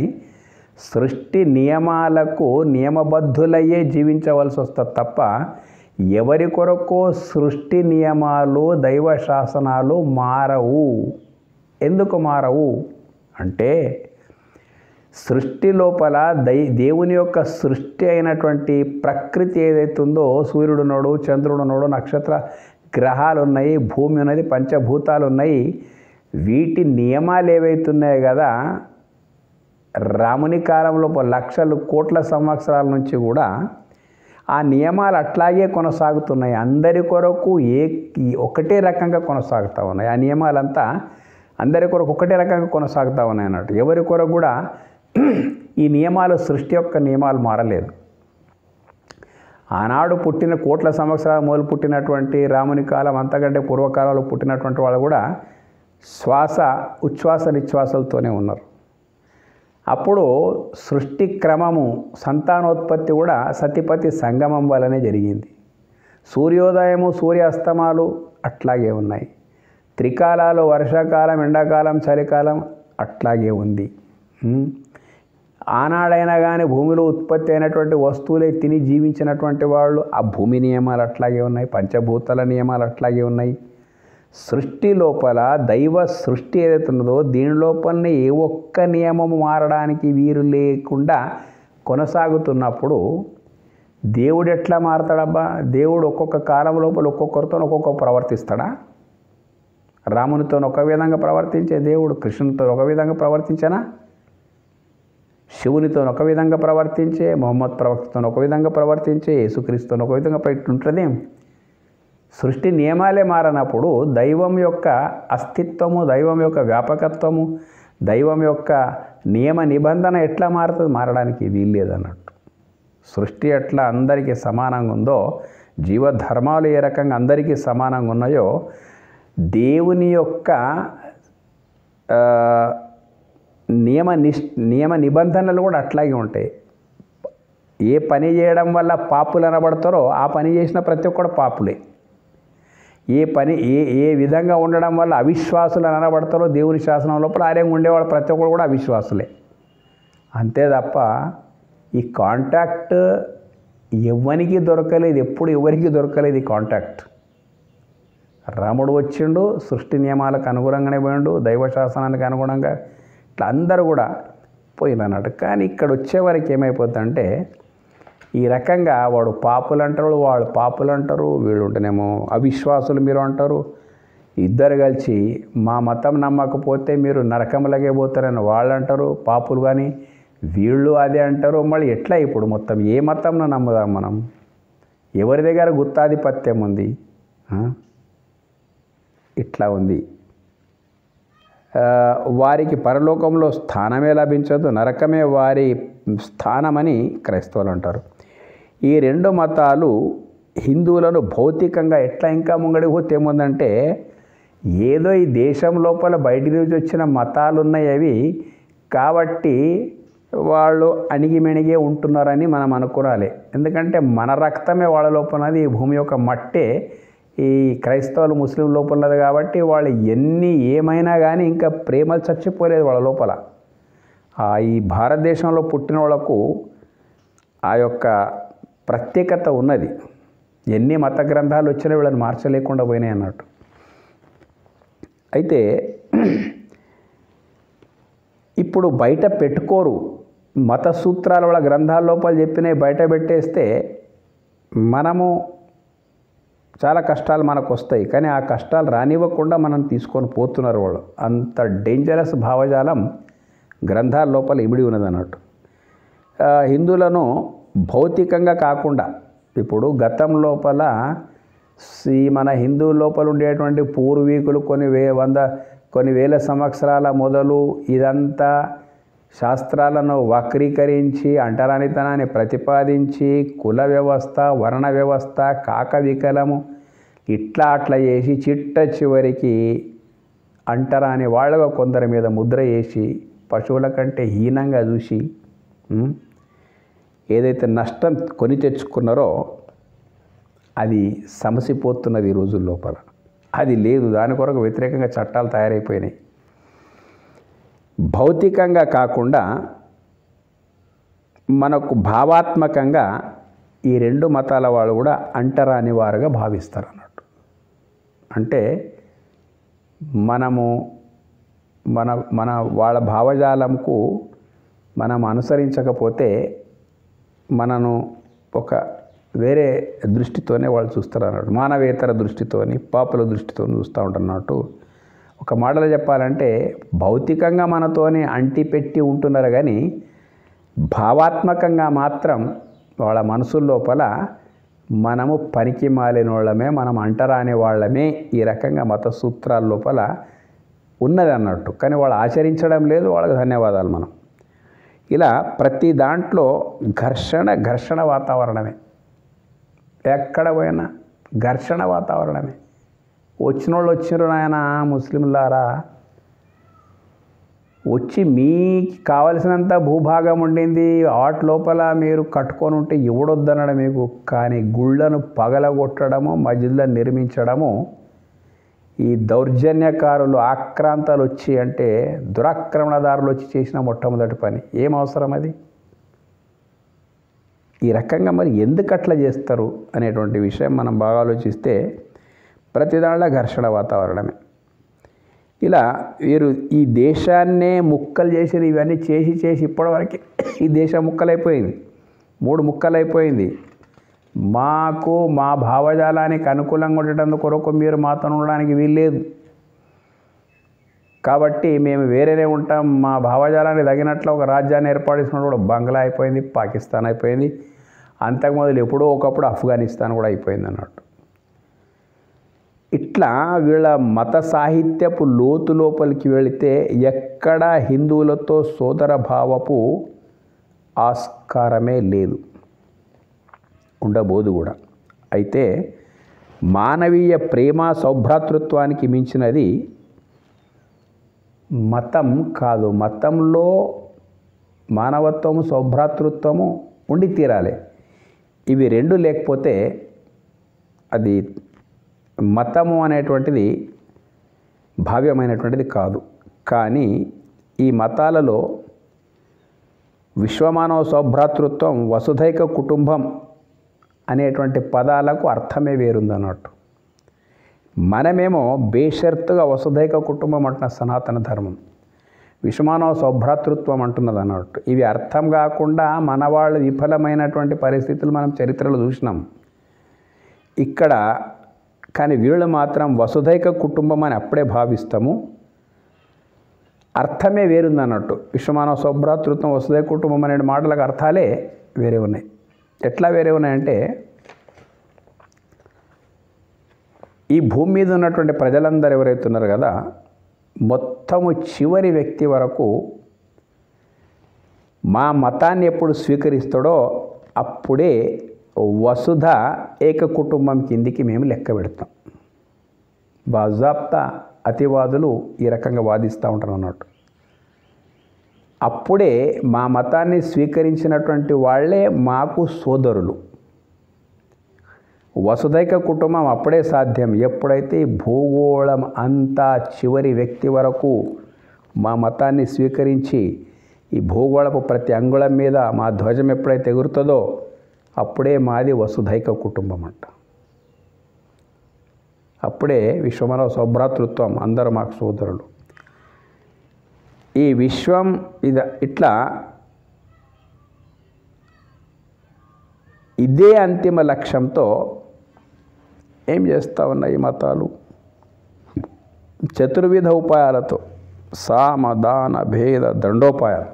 సృష్టి నియమాలకు నియమబద్ధులయ్యే జీవించవలసి వస్తుంది తప్ప ఎవరి కొరకు సృష్టి నియమాలు, దైవ శాసనాలు మారవు. ఎందుకు మారవు అంటే సృష్టి లోపల దేవుని యొక్క సృష్టి అయినటువంటి ప్రకృతి ఏదైతే ఉందో, సూర్యుడు ఉన్నాడు, చంద్రుడు ఉన్నాడు, నక్షత్ర గ్రహాలు ఉన్నాయి, భూమి ఉన్నది, పంచభూతాలు ఉన్నాయి. వీటి నియమాలు ఏవైతున్నాయి కదా, రాముని కాలంలో లక్షలు కోట్ల సంవత్సరాల నుంచి కూడా ఆ నియమాలు అట్లాగే కొనసాగుతున్నాయి. అందరి కొరకు ఒకటే రకంగా కొనసాగుతూ ఉన్నాయి. ఆ నియమాలంతా అందరి కొరకు ఒకటే రకంగా కొనసాగుతూ ఉన్నాయి అన్నట్టు. ఎవరి కొరకు కూడా ఈ నియమాలు, సృష్టి యొక్క నియమాలు మారలేదు. ఆనాడు పుట్టిన కోట్ల సంవత్సరాలు మొదలు పుట్టినటువంటి రాముని కాలం, అంతకంటే పూర్వకాలంలో పుట్టినటువంటి వాళ్ళు కూడా ఉచ్ఛ్వాస నిశ్వాసాలతోనే ఉన్నారు. అప్పుడు సృష్టి క్రమము, సంతానోత్పత్తి కూడా సతిపతి సంగమం వల్లనే జరిగింది. సూర్యోదయము, సూర్యాస్తమాలు అట్లాగే ఉన్నాయి. త్రికాలాలు, వర్షాకాలం, ఎండాకాలం, చలికాలం అట్లాగే ఉంది. ఆనాడైనా కానీ భూమిలో ఉత్పత్తి అయినటువంటి వస్తువులే తిని జీవించినటువంటి వాళ్ళు, ఆ భూమి నియమాలు అట్లాగే ఉన్నాయి, పంచభూతాల నియమాలు అట్లాగే ఉన్నాయి. సృష్టి లోపల దైవ సృష్టి ఏదైతే ఉన్నదో దీని లోపలనే ఏ ఒక్క నియమము మారడానికి వీరు లేకుండా కొనసాగుతున్నప్పుడు దేవుడు ఎట్లా మారతాడబ్బా? దేవుడు ఒక్కొక్క కాలం లోపల ఒక్కొక్కరితో ఒక్కొక్క ప్రవర్తిస్తాడా? రామునితో ఒక విధంగా ప్రవర్తించే దేవుడు కృష్ణునితో ఒక విధంగా ప్రవర్తించనా? శివునితో ఒక విధంగా ప్రవర్తించే, మొహమ్మద్ ప్రవక్తతో ఒక విధంగా ప్రవర్తించే, యేసుక్రీస్తుతో ఒక విధంగా ఇట్లుంటుంది. సృష్టి నియమాలే మారనప్పుడు దైవం యొక్క అస్తిత్వము, దైవం యొక్క వ్యాపకత్వము, దైవం యొక్క నియమ నిబంధన ఎట్లా మారుతుంది? మారడానికి వీల్లేదన్నట్టు. సృష్టి ఎట్లా అందరికీ సమానంగా ఉందో, జీవధర్మాలు ఏ రకంగా అందరికీ సమానంగా ఉన్నాయో, దేవుని యొక్క నియమ నిబంధనలు కూడా అట్లాగే ఉంటాయి. ఏ పని చేయడం వల్ల పాపులు అనబడతారో ఆ పని చేసిన ప్రతి ఒక్కడు పాపులే. ఏ విధంగా ఉండడం వల్ల అవిశ్వాసులు అనబడతారో దేవుని శాసనం లోపల ఆర్యంగా ఉండేవాళ్ళు ప్రతి ఒక్కరు కూడా అవిశ్వాసులే. అంతే తప్ప ఈ కాంటాక్ట్ ఎవరికి దొరకలేదు, ఎప్పుడు ఎవరికి దొరకలేదు ఈ కాంటాక్ట్. రాముడు వచ్చిండు, సృష్టి నియమాలకు అనుగుణంగానే పోయిండు, దైవ శాసనానికి అనుగుణంగా ఇట్లా అందరూ కూడా పోయినన్నట్టు. కానీ ఇక్కడ వచ్చేవరకు ఏమైపోతుందంటే ఈ రకంగా వాడు పాపులు అంటారు, వాళ్ళు పాపులు అంటారు, వీళ్ళు ఉంటేనేమో అవిశ్వాసులు మీరు అంటారు. ఇద్దరు కలిసి మా మతం నమ్మకపోతే మీరు నరకంలాగే పోతారని వాళ్ళు అంటారు పాపులు, కానీ వీళ్ళు అదే అంటారు. మళ్ళీ ఎట్లా ఇప్పుడు మొత్తం ఏ మతంను నమ్ముదాం మనం? ఎవరి దగ్గర గుత్తాధిపత్యం ఉంది? ఇట్లా ఉంది. వారికి పరలోకంలో స్థానమే లభించదు, నరకమే వారి స్థానమని క్రైస్తవులు అంటారు. ఈ రెండు మతాలు హిందువులను భౌతికంగా ఎట్లా ఇంకా ముంగడికి పోతే ఏముందంటే, ఏదో ఈ దేశం లోపల బయట నుంచి వచ్చిన మతాలు ఉన్నాయి అవి, కాబట్టి వాళ్ళు అణిగిమెణిగే ఉంటున్నారని మనం అనుకోవాలి. ఎందుకంటే మన రక్తమే వాళ్ళ లోపలది, ఈ భూమి యొక్క మట్టే ఈ క్రైస్తవులు ముస్లిం లోపల ఉన్నది కాబట్టి వాళ్ళు ఏమైనా కానీ ఇంకా ప్రేమలు చచ్చిపోలేదు వాళ్ళ లోపల. ఈ భారతదేశంలో పుట్టిన వాళ్ళకు ఆ యొక్క ప్రత్యేకత ఉన్నది. ఎన్ని మత గ్రంథాలు వచ్చినా వీళ్ళని మార్చలేకుండా పోయినాయి అన్నట్టు. అయితే ఇప్పుడు బయట పెట్టుకోరు, మత సూత్రాలు వాళ్ళ గ్రంథాల లోపల చెప్పినవి బయట పెట్టేస్తే మనము చాలా కష్టాలు మనకు వస్తాయి. కానీ ఆ కష్టాలు రానివ్వకుండా మనం తీసుకొని పోతున్నారు వాళ్ళు. అంత డేంజరస్ భావజాలం గ్రంథాల లోపల ఇమిడి ఉన్నది అన్నట్టు. హిందువులను భౌతికంగా కాకుండా ఇప్పుడు గతం లోపల మన హిందూ లోపల ఉండేటువంటి పూర్వీకులు కొన్ని వేల సంవత్సరాల మొదలు ఇదంతా శాస్త్రాలను వక్రీకరించి అంటరానితనాన్ని ప్రతిపాదించి కుల వ్యవస్థ, వర్ణ వ్యవస్థ, కాక వికలము అట్లా చేసి చివరికి అంటరాని వాళ్ళగా కొందరి మీద ముద్ర వేసి పశువుల కంటే హీనంగా చూసి ఏదైతే నష్టం కొని తెచ్చుకున్నారో అది సమసిపోతున్నది ఈ రోజుల లోపల. అది లేదు, దాని కొరకు వ్యతిరేకంగా చట్టాలు తయారైపోయినాయి. భౌతికంగా కాకుండా మనకు భావాత్మకంగా ఈ రెండు మతాల వాళ్ళు కూడా అంటరాని వారుగా భావిస్తారు అన్నట్టు. అంటే మనము మన వాళ్ళ భావజాలంకు మనం అనుసరించకపోతే మనను ఒక వేరే దృష్టితోనే వాళ్ళు చూస్తారు అన్నట్టు. మానవేతర దృష్టితోని, పాపుల దృష్టితోని చూస్తూ ఉంటారు అన్నట్టు. ఒక మాటలో చెప్పాలంటే భౌతికంగా మనతోనే అంటిపెట్టి ఉంటున్నారు కానీ భావాత్మకంగా మాత్రం వాళ్ళ మనసుల లోపల మనము పనికి మాలిన వాళ్ళమే, మనం అంటరాని వాళ్ళమే, ఈ రకంగా మత సూత్రాల లోపల ఉన్నది అన్నట్టు. కానీ వాళ్ళు ఆచరించడం లేదు. వాళ్ళకి ధన్యవాదాలు. మనం ఇలా ప్రతి దాంట్లో ఘర్షణ వాతావరణమే. ఎక్కడ పోయినా ఘర్షణ వాతావరణమే. వచ్చిన వాళ్ళు వచ్చినారు నాయన ముస్లింలారా, వచ్చి మీకు కావలసినంత భూభాగం ఉండింది, ఆట్ లోపల మీరు కట్టుకొని ఉంటే ఎవడొద్దనడం మీకు. కానీ గుళ్ళను పగలగొట్టడము, మస్జిద్లను నిర్మించడము, ఈ దౌర్జన్యకారులు ఆక్రాంతాలు వచ్చి అంటే దురాక్రమణదారులు వచ్చి చేసిన మొట్టమొదటి పని. ఏం అవసరం అది? ఈ రకంగా మరి ఎందుకు అట్లా చేస్తారు అనేటువంటి విషయం మనం బాగా ఆలోచిస్తే ప్రతి దాంట్లో ఘర్షణ వాతావరణమే. ఇలా వీరు ఈ దేశాన్నే ముక్కలు చేసి ఇవన్నీ చేసి ఇప్పటివరకు ఈ దేశం ముక్కలైపోయింది, 3 ముక్కలైపోయింది. మాకు మా భావజాలానికి అనుకూలంగా ఉండటం కొరకు మీరు మాతో ఉండడానికి వీల్లేదు, కాబట్టి మేము వేరేనే ఉంటాం. మా భావజాలానికి తగినట్లు ఒక రాజ్యాన్ని ఏర్పాటు చేసినప్పుడు కూడా బంగ్లా అయిపోయింది, పాకిస్తాన్ అయిపోయింది, అంతకు మొదలు ఎప్పుడో ఒకప్పుడు ఆఫ్ఘనిస్తాన్ కూడా అయిపోయింది అన్నట్టు. ఇట్లా వీళ్ళ మత సాహిత్యపు లోతు లోపలికి వెళితే ఎక్కడా హిందువులతో సోదర భావపు ఆస్కారమే లేదు, ఉండబోదు కూడా. అయితే మానవీయ ప్రేమ సౌభ్రాతృత్వానికి మించినది మతం కాదు. మతంలో మానవత్వము, సౌభ్రాతృత్వము ఉండి తీరాలి. ఇవి రెండు లేకపోతే అది మతము అనేటువంటిది భావ్యమైనటువంటిది కాదు. కానీ ఈ మతాలలో విశ్వమానవ సౌభ్రాతృత్వం, వసుధైక కుటుంబం అనేటువంటి పదాలకు అర్థమే వేరుందన్నట్టు. మనమేమో బేషరతుగా వసుధైక కుటుంబం అంటున్న సనాతన ధర్మం, విశ్వమానవ సౌభ్రాతృత్వం అంటున్నది అన్నట్టు. ఇవి అర్థం కాకుండా మన వాళ్ళు విఫలమైనటువంటి పరిస్థితులు మనం చరిత్రలో చూసినాం ఇక్కడ. కానీ వీళ్ళు మాత్రం వసుధైక కుటుంబం అని అప్పుడే భావిస్తాము, అర్థమే వేరుందన్నట్టు. విశ్వమానవ సౌభ్రాతృత్వం, వసుధైక కుటుంబం అనే మాటలకు అర్థాలే వేరే ఉన్నాయి. ఎట్లా వేరే ఉన్నాయంటే, ఈ భూమి మీద ఉన్నటువంటి ప్రజలందరూ ఎవరైతే ఉన్నారు కదా, మొత్తము చివరి వ్యక్తి వరకు మా మతాన్ని ఎప్పుడు స్వీకరిస్తాడో అప్పుడే వసుధ ఏక కుటుంబం కిందికి మేము లెక్క పెడతాం. బాజాప్తా అతివాదులు ఈ రకంగా వాదిస్తూ ఉంటారు అన్నట్టు. అప్పుడే మా మతాన్ని స్వీకరించినటువంటి వాళ్ళే మాకు సోదరులు. వసుధైక కుటుంబం అప్పుడే సాధ్యం ఎప్పుడైతే ఈ భూగోళం అంతా చివరి వ్యక్తి వరకు మా మతాన్ని స్వీకరించి ఈ భూగోళపు ప్రతి అంగుళం మీద మా ధ్వజం ఎప్పుడైతే ఎగురుతుందో అప్పుడే మాది వసుధైక కుటుంబం అంట. అప్పుడే విశ్వమానవ సౌభ్రాతృత్వం, అందరూ మాకు సోదరులు. ఈ విశ్వం ఇట్లా ఇదే అంతిమ లక్ష్యంతో ఏం చేస్తూ ఉన్నాయి మతాలు? చతుర్విధ ఉపాయాలతో, సామ దాన భేద దండోపాయాలు,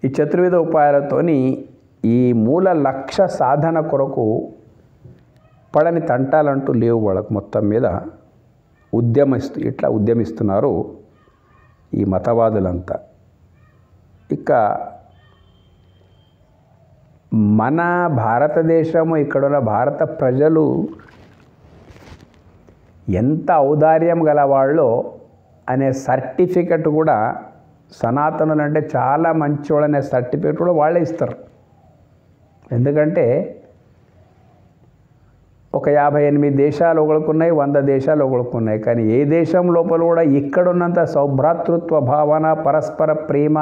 ఈ చతుర్విధ ఉపాయాలతోని ఈ మూల లక్ష్య సాధన కొరకు పడని తంటాలంటూ లేవు వాళ్ళకు. మొత్తం మీద ఉద్యమిస్తున్నారు ఈ మతవాదులంతా. ఇక మన భారతదేశము, ఇక్కడున్న భారత ప్రజలు ఎంత ఔదార్యం గలవాళ్ళో అనే సర్టిఫికెట్ కూడా, సనాతనులు అంటే చాలా మంచివాళ్ళు అనే సర్టిఫికెట్ కూడా వాళ్ళే ఇస్తారు. ఎందుకంటే ఒక 58 దేశాలు ఒకడుకున్నాయి, 100 దేశాలు ఒకడుకున్నాయి. కానీ ఏ దేశం లోపల కూడా ఇక్కడున్నంత సౌభ్రాతృత్వ భావన, పరస్పర ప్రేమ,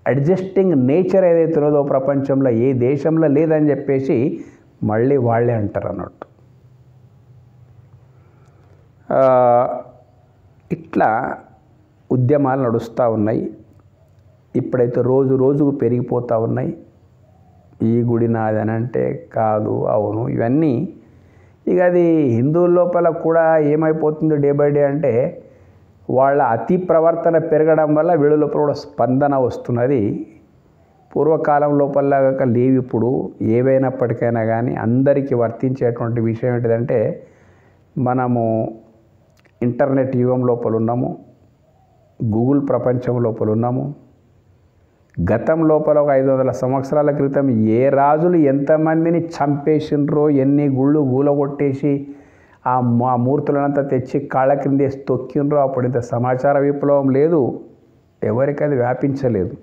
అడ్జస్టింగ్ నేచర్ ఏదైతే ఉన్నదో ప్రపంచంలో ఏ దేశంలో లేదని చెప్పేసి మళ్ళీ వాళ్ళే అంటారు అన్నట్టు. ఇట్లా ఉద్యమాలు నడుస్తూ ఉన్నాయి. ఇప్పుడైతే రోజు రోజుకు పెరిగిపోతూ ఉన్నాయి. ఈ గుడి నాదనంటే కాదు, అవును, ఇవన్నీ ఇక అది హిందువుల లోపల కూడా ఏమైపోతుందో డే బై డే అంటే వాళ్ళ అతి ప్రవర్తన పెరగడం వల్ల వీళ్ళ లోపల కూడా స్పందన వస్తున్నది. పూర్వకాలం లోపలగా లేవు ఇప్పుడు. ఏవైనప్పటికైనా కానీ అందరికీ వర్తించేటువంటి విషయం ఏంటిదంటే, మనము ఇంటర్నెట్ యుగం లోపల ఉన్నాము, గూగుల్ ప్రపంచం లోపల ఉన్నాము. గతం లోపల ఒక 500 సంవత్సరాల క్రితం ఏ రాజులు ఎంతమందిని చంపేసినరో, ఎన్ని గుళ్ళు గూలగొట్టేసి ఆ మూర్తులనంతా తెచ్చి కాళ్ళ క్రిందేసి తొక్కినరో, అప్పుడు ఇంత సమాచార విప్లవం లేదు, ఎవరికి అది వ్యాపించలేదు.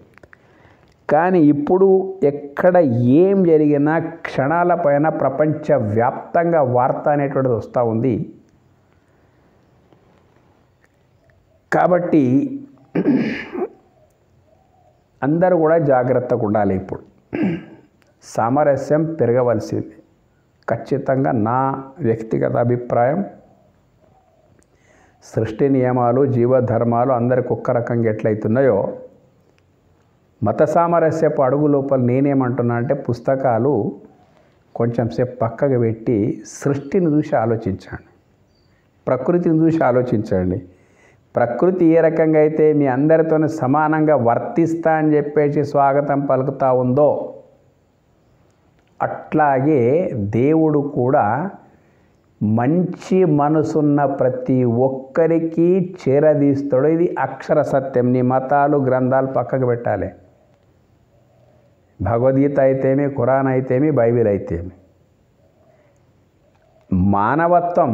కానీ ఇప్పుడు ఎక్కడ ఏం జరిగినా క్షణాల పైన ప్రపంచవ్యాప్తంగా వార్త అనేటువంటిది వస్తూ ఉంది. కాబట్టి అందరూ కూడా జాగ్రత్తగా ఉండాలి. ఇప్పుడు సామరస్యం పెరగవలసింది ఖచ్చితంగా. నా వ్యక్తిగత అభిప్రాయం, సృష్టి నియమాలు, జీవధర్మాలు అందరికి ఒక్క రకంగా ఎట్లయితున్నాయో, మత సామరస్యపు అడుగు లోపల నేనేమంటున్నా అంటే, పుస్తకాలు కొంచెం సేపు పక్కకు పెట్టి సృష్టిని చూసి ఆలోచించండి, ప్రకృతిని చూసి ఆలోచించండి. ప్రకృతి ఏ రకంగా అయితే మీ అందరితో సమానంగా వర్తిస్తా అని చెప్పేసి స్వాగతం పలుకుతూ ఉందో, అట్లాగే దేవుడు కూడా మంచి మనసున్న ప్రతి ఒక్కరికి చేరదీస్తాడు. ఇది అక్షర సత్యం. నీ మతాలు, గ్రంథాలు పక్కకు పెట్టాలి. భగవద్గీత అయితేమి, ఖురాన్ అయితేమి, బైబిల్ అయితేమి, మానవత్వం,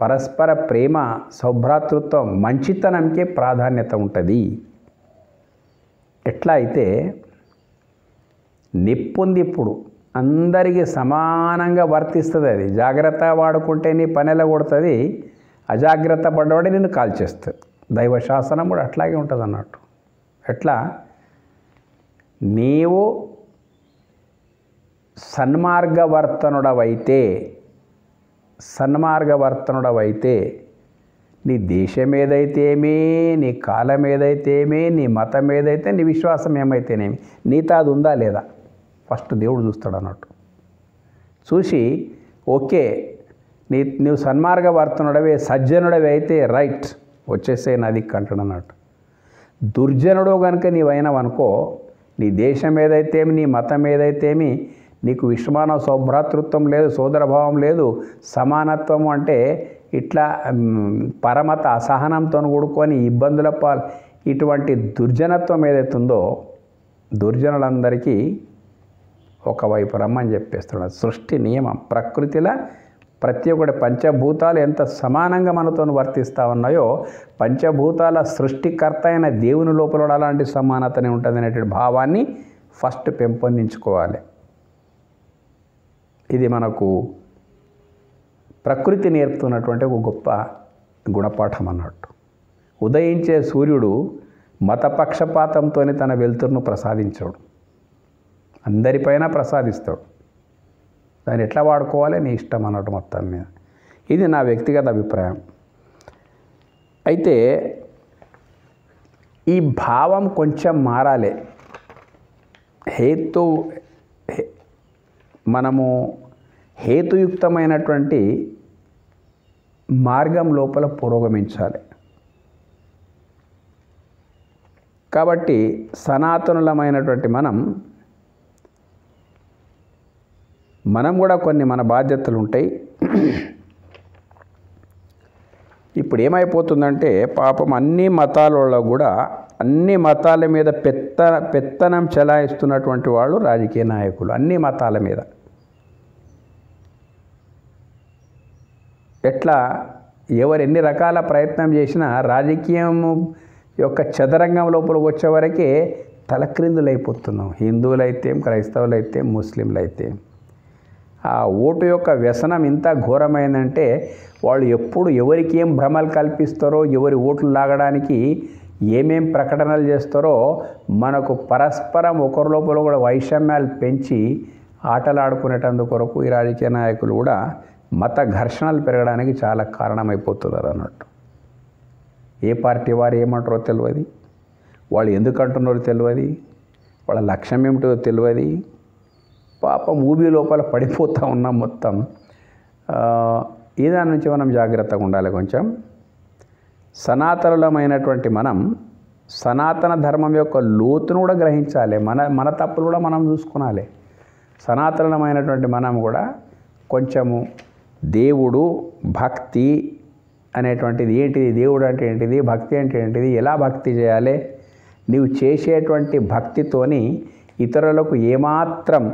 పరస్పర ప్రేమ, సౌభ్రాతృత్వం, మంచితనంకే ప్రాధాన్యత ఉంటుంది. ఎట్లా అయితే నిప్పుంది, ఇప్పుడు అందరికీ సమానంగా వర్తిస్తుంది. అది జాగ్రత్త వాడుకుంటే నీ పనిలో కొడుతుంది, అజాగ్రత్త పడ్డవాడే నిన్ను కాల్చేస్తుంది. దైవ శాసనం కూడా అట్లాగే ఉంటుంది అన్నట్టు. ఎట్లా నీవు సన్మార్గవర్తనుడవైతే నీ దేశం ఏదైతేమి, నీ కాలం ఏదైతేమి, నీ మతం ఏదైతే, నీ విశ్వాసం ఏమైతేనేమి, నీతో అది ఉందా లేదా ఫస్ట్ దేవుడు చూస్తాడు అన్నట్టు. చూసి ఓకే, నీవు సన్మార్గవర్తనుడవే, సజ్జనుడవే అయితే రైట్, వచ్చేసే నదికి అంటాడు అన్నట్టు. దుర్జనుడు కనుక నీవైనవనుకో, నీ దేశం ఏదైతేమి, నీ మతం ఏదైతేమి, నీకు విశ్వమానవ సౌభ్రాతృత్వం లేదు, సోదరభావం లేదు, సమానత్వం అంటే ఇట్లా పరమత అసహనంతో కూడుకొని ఇబ్బందుల పాలు, ఇటువంటి దుర్జనత్వం ఏదైతుందో దుర్జనులందరికీ ఒకవైపు రమ్మని చెప్పేస్తున్నాడు. సృష్టి నియమం, ప్రకృతిలో ప్రతి ఒక్కటి పంచభూతాలు ఎంత సమానంగా మనతో వర్తిస్తూ ఉన్నాయో, పంచభూతాల సృష్టికర్త అయిన దేవుని లోపల అలాంటి సమానతనే ఉంటుంది అనేటువంటి భావాన్ని ఫస్ట్ పెంపొందించుకోవాలి. ఇది మనకు ప్రకృతి నేర్పుతున్నటువంటి ఒక గొప్ప గుణపాఠం అన్నట్టు. ఉదయించే సూర్యుడు మతపక్షపాతంతో తన వెలుతురును ప్రసాదించాడు, అందరిపైన ప్రసాదిస్తాడు. దాన్ని ఎట్లా వాడుకోవాలి నీ ఇష్టం అన్నట్టు మొత్తం మీద. ఇది నా వ్యక్తిగత అభిప్రాయం. అయితే ఈ భావం కొంచెం మారాలి. మనము హేతుయుక్తమైనటువంటి మార్గం లోపల పురోగమించాలి. కాబట్టి సనాతనులమైనటువంటి మనం కూడా కొన్ని మన బాధ్యతలు ఉంటాయి. ఇప్పుడు ఏమైపోతుందంటే పాపం అన్ని మతాలలో కూడా అన్ని మతాల మీద పెత్తనం చెలాయిస్తున్నటువంటి వాళ్ళు రాజకీయ నాయకులు. అన్ని మతాల మీద ఎట్లా ఎవరు ఎన్ని రకాల ప్రయత్నం చేసినా రాజకీయం యొక్క చదరంగం లోపల వచ్చేవరకే తలక్రిందులైపోతున్నాం. హిందువులైతే, క్రైస్తవులైతే, ముస్లింలైతే. ఆ ఓటు యొక్క వ్యసనం ఇంత ఘోరమైందంటే వాళ్ళు ఎప్పుడు ఎవరికి ఏం భ్రమలు కల్పిస్తారో, ఎవరి ఓట్లు లాగడానికి ఏమేం ప్రకటనలు చేస్తారో మనకు పరస్పరం ఒకరి లోపల కూడా వైషమ్యాలు పెంచి ఆటలాడుకునేటందుకు కొరకు ఈ రాజకీయ నాయకులు కూడా మత ఘర్షణలు పెరగడానికి చాలా కారణమైపోతున్నారు అన్నట్టు. ఏ పార్టీ వారు ఏమంటారో తెలియదు, వాళ్ళు ఎందుకు అంటున్నారో తెలియదు, వాళ్ళ లక్ష్యం ఏమిటో తెలియదు. పాపం ఊబి లోపల పడిపోతూ ఉన్నాం మొత్తం. ఈ దాని నుంచి మనం జాగ్రత్తగా ఉండాలి. కొంచెం సనాతనులమైనటువంటి మనం సనాతన ధర్మం యొక్క లోతును కూడా గ్రహించాలి. మన తప్పులు కూడా మనం చూసుకోవాలి. సనాతనమైనటువంటి మనం కూడా కొంచెము దేవుడు, భక్తి అనేటువంటిది ఏంటిది, దేవుడు అంటే ఏంటిది, భక్తి అంటే ఏంటిది, ఎలా భక్తి చేయాలి, నీవు చేసేటువంటి భక్తితోని ఇతరులకు ఏమాత్రం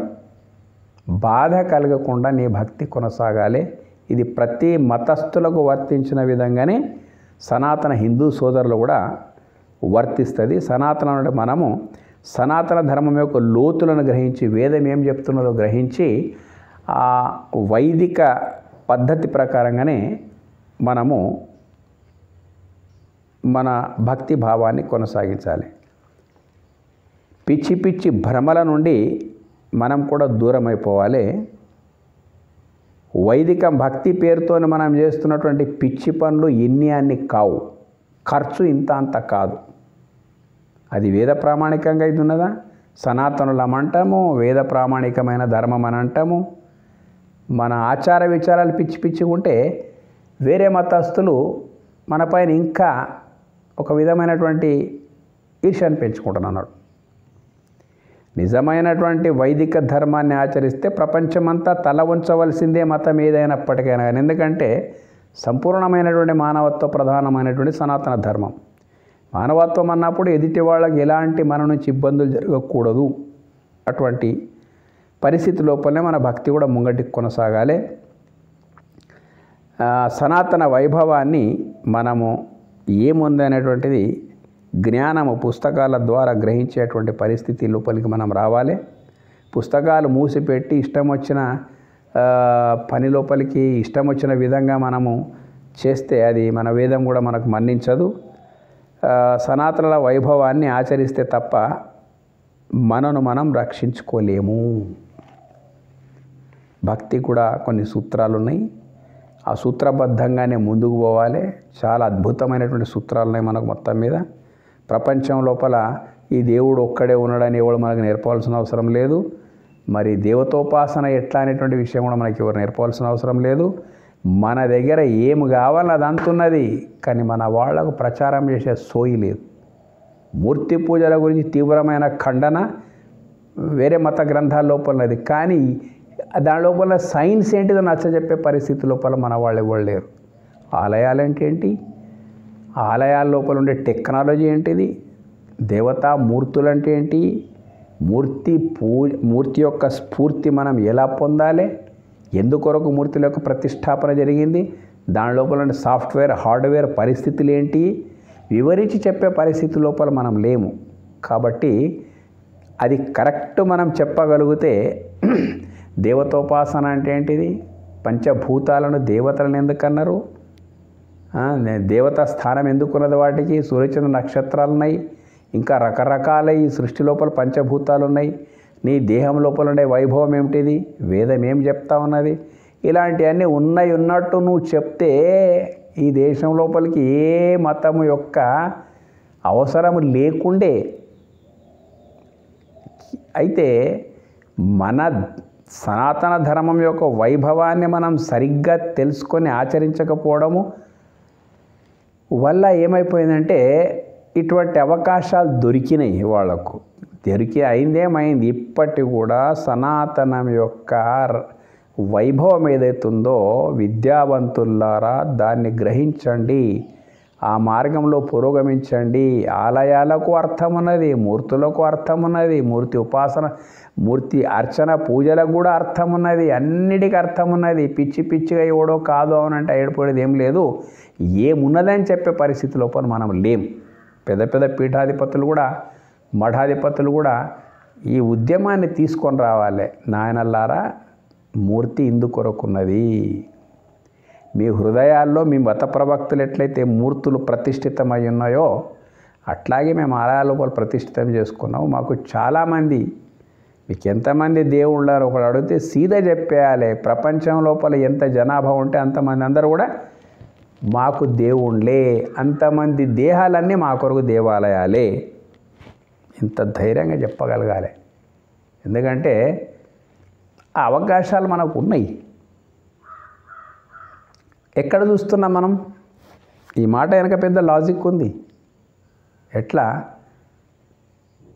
బాధ కలగకుండా నీ భక్తి కొనసాగాలి. ఇది ప్రతి మతస్థులకు వర్తించిన విధంగానే సనాతన హిందూ సోదరులు కూడా వర్తిస్తుంది. సనాతన అంటే మనము సనాతన ధర్మం యొక్క లోతులను గ్రహించి, వేదం ఏం చెప్తున్నదో గ్రహించి, ఆ వైదిక పద్ధతి ప్రకారంగానే మనము మన భక్తి భావాన్ని కొనసాగించాలి. పిచ్చి పిచ్చి భ్రమల నుండి మనం కూడా దూరం అయిపోవాలి. వైదిక భక్తి పేరుతోని మనం చేస్తున్నటువంటి పిచ్చి పనులు ఎన్ని అన్ని కావు, ఖర్చు ఇంత అంత కాదు. అది వేద ప్రామాణికంగా ఇది ఉన్నదా, సనాతనులం అంటాము, వేద ప్రామాణికమైన ధర్మం అని అంటాము. మన ఆచార విచారాలు పిచ్చి పిచ్చిగా ఉంటే వేరే మతస్థులు మనపైన ఇంకా ఒక విధమైనటువంటి ఈర్ష్యను పెంచుకుంటున్నాడు. నిజమైనటువంటి వైదిక ధర్మాన్ని ఆచరిస్తే ప్రపంచమంతా తల ఉంచవలసిందే మతం ఏదైనప్పటికైనా. ఎందుకంటే సంపూర్ణమైనటువంటి మానవత్వ ప్రధానమైనటువంటి సనాతన ధర్మం. మానవత్వం అన్నప్పుడు ఎదుటి వాళ్ళకి ఎలాంటి మన నుంచి ఇబ్బందులు జరగకూడదు. అటువంటి పరిస్థితి లోపలనే మన భక్తి కూడా ముంగటికి కొనసాగాలి. సనాతన వైభవాన్ని మనము ఏముంది అనేటువంటిది జ్ఞానము పుస్తకాల ద్వారా గ్రహించేటువంటి పరిస్థితి లోపలికి మనం రావాలి. పుస్తకాలు మూసిపెట్టి ఇష్టం వచ్చిన పని లోపలికి ఇష్టం వచ్చిన విధంగా మనము చేస్తే అది మన వేదం కూడా మనకు మన్నించదు. సనాతన వైభవాన్ని ఆచరిస్తే తప్ప మనను మనం రక్షించుకోలేము. భక్తి కూడా కొన్ని సూత్రాలు ఉన్నాయి. ఆ సూత్రబద్ధంగానే ముందుకు పోవాలి. చాలా అద్భుతమైనటువంటి సూత్రాలు ఉన్నాయి మనకు మొత్తం మీద. ప్రపంచం లోపల ఈ దేవుడు ఒక్కడే ఉన్నాడని ఎవడు మనకు నేర్పాల్సిన అవసరం లేదు. మరి దేవతోపాసన ఎట్లా అనేటువంటి విషయం కూడా మనకి ఎవరు నేర్పాల్సిన అవసరం లేదు. మన దగ్గర ఏం కావాలని అది అంతున్నది, కానీ మన వాళ్లకు ప్రచారం చేసే సోయి లేదు. మూర్తి పూజల గురించి తీవ్రమైన ఖండన వేరే మత గ్రంథాల లోపలది, కానీ దాని లోపల సైన్స్ ఏంటిదో నచ్చజెప్పే పరిస్థితి లోపల మన వాళ్ళు ఎవరు లేరు. ఆలయాలంటే ఏంటి, ఆలయాల లోపల ఉండే టెక్నాలజీ ఏంటిది, దేవతా మూర్తులు అంటే ఏంటి, మూర్తి యొక్క స్ఫూర్తి మనం ఎలా పొందాలి, ఎందుకొరకు మూర్తుల యొక్క ప్రతిష్టాపన జరిగింది, దాని లోపల ఉండే సాఫ్ట్వేర్ హార్డ్వేర్ పరిస్థితులు ఏంటి వివరించి చెప్పే పరిస్థితి లోపల మనం లేము. కాబట్టి అది కరెక్ట్ మనం చెప్పగలిగితే దేవతోపాసన అంటే ఏంటిది? పంచభూతాలను దేవతలను ఎందుకన్నారు? దేవతా స్థానం ఎందుకున్నది? వాటికి సూర్యచంద్ర నక్షత్రాలు ఉన్నాయి, ఇంకా రకరకాల ఈ సృష్టి లోపల పంచభూతాలు ఉన్నాయి. నీ దేహం లోపల ఉండే వైభవం ఏమిటిది? వేదం ఏం చెప్తా ఉన్నది? ఇలాంటివన్నీ ఉన్నాయి ఉన్నట్టు నువ్వు చెప్తే ఈ దేశం లోపలికి ఏ మతము యొక్క అవసరం లేకుండే. అయితే మన సనాతన ధర్మం యొక్క వైభవాన్ని మనం సరిగ్గా తెలుసుకొని ఆచరించకపోవడము వల్ల ఏమైపోయిందంటే ఇటువంటి అవకాశాలు దొరికినాయి వాళ్లకు. అయిందేమైంది, ఇప్పటి కూడా సనాతనం యొక్క వైభవం ఏదైతుందో విద్యావంతులారా దాన్ని గ్రహించండి, ఆ మార్గంలో పురోగమించండి. ఆలయాలకు అర్థం ఉన్నది, మూర్తులకు అర్థం ఉన్నది, మూర్తి ఉపాసన, మూర్తి అర్చన పూజలకు కూడా అర్థం ఉన్నది, అన్నిటికీ అర్థం ఉన్నది. పిచ్చి పిచ్చిగా ఎవడో కాదు అవునంటే ఏడిపోయేది ఏం లేదు. ఏమున్నదని చెప్పే పరిస్థితి లోపల మనం లేం. పెద్ద పెద్ద పీఠాధిపతులు కూడా, మఠాధిపతులు కూడా ఈ ఉద్యమాన్ని తీసుకొని రావాలి. నాయనల్లారా, మూర్తి ఇందుకొరకున్నది. మీ హృదయాల్లో మీ మత ప్రవక్తలు ఎట్లయితే మూర్తులు ప్రతిష్ఠితమై ఉన్నాయో అట్లాగే మేము ఆలయాల లోపల ప్రతిష్ఠితం చేసుకున్నాం. మాకు చాలామంది, మీకు ఎంతమంది దేవుళ్ళారు ఒకడు అడిగితే సీదా చెప్పేయాలి. ప్రపంచం లోపల ఎంత జనాభా ఉంటే అంతమంది అందరూ కూడా మాకు దేవుళ్ళే, అంతమంది దేహాలన్నీ మా కొరకు దేవాలయాలే. ఇంత ధైర్యంగా చెప్పగలగాలి. ఎందుకంటే ఆ అవకాశాలు మనకు ఉన్నాయి. ఎక్కడ చూస్తున్నాం మనం? ఈ మాట వెనక పెద్ద లాజిక్ ఉంది. ఎట్లా?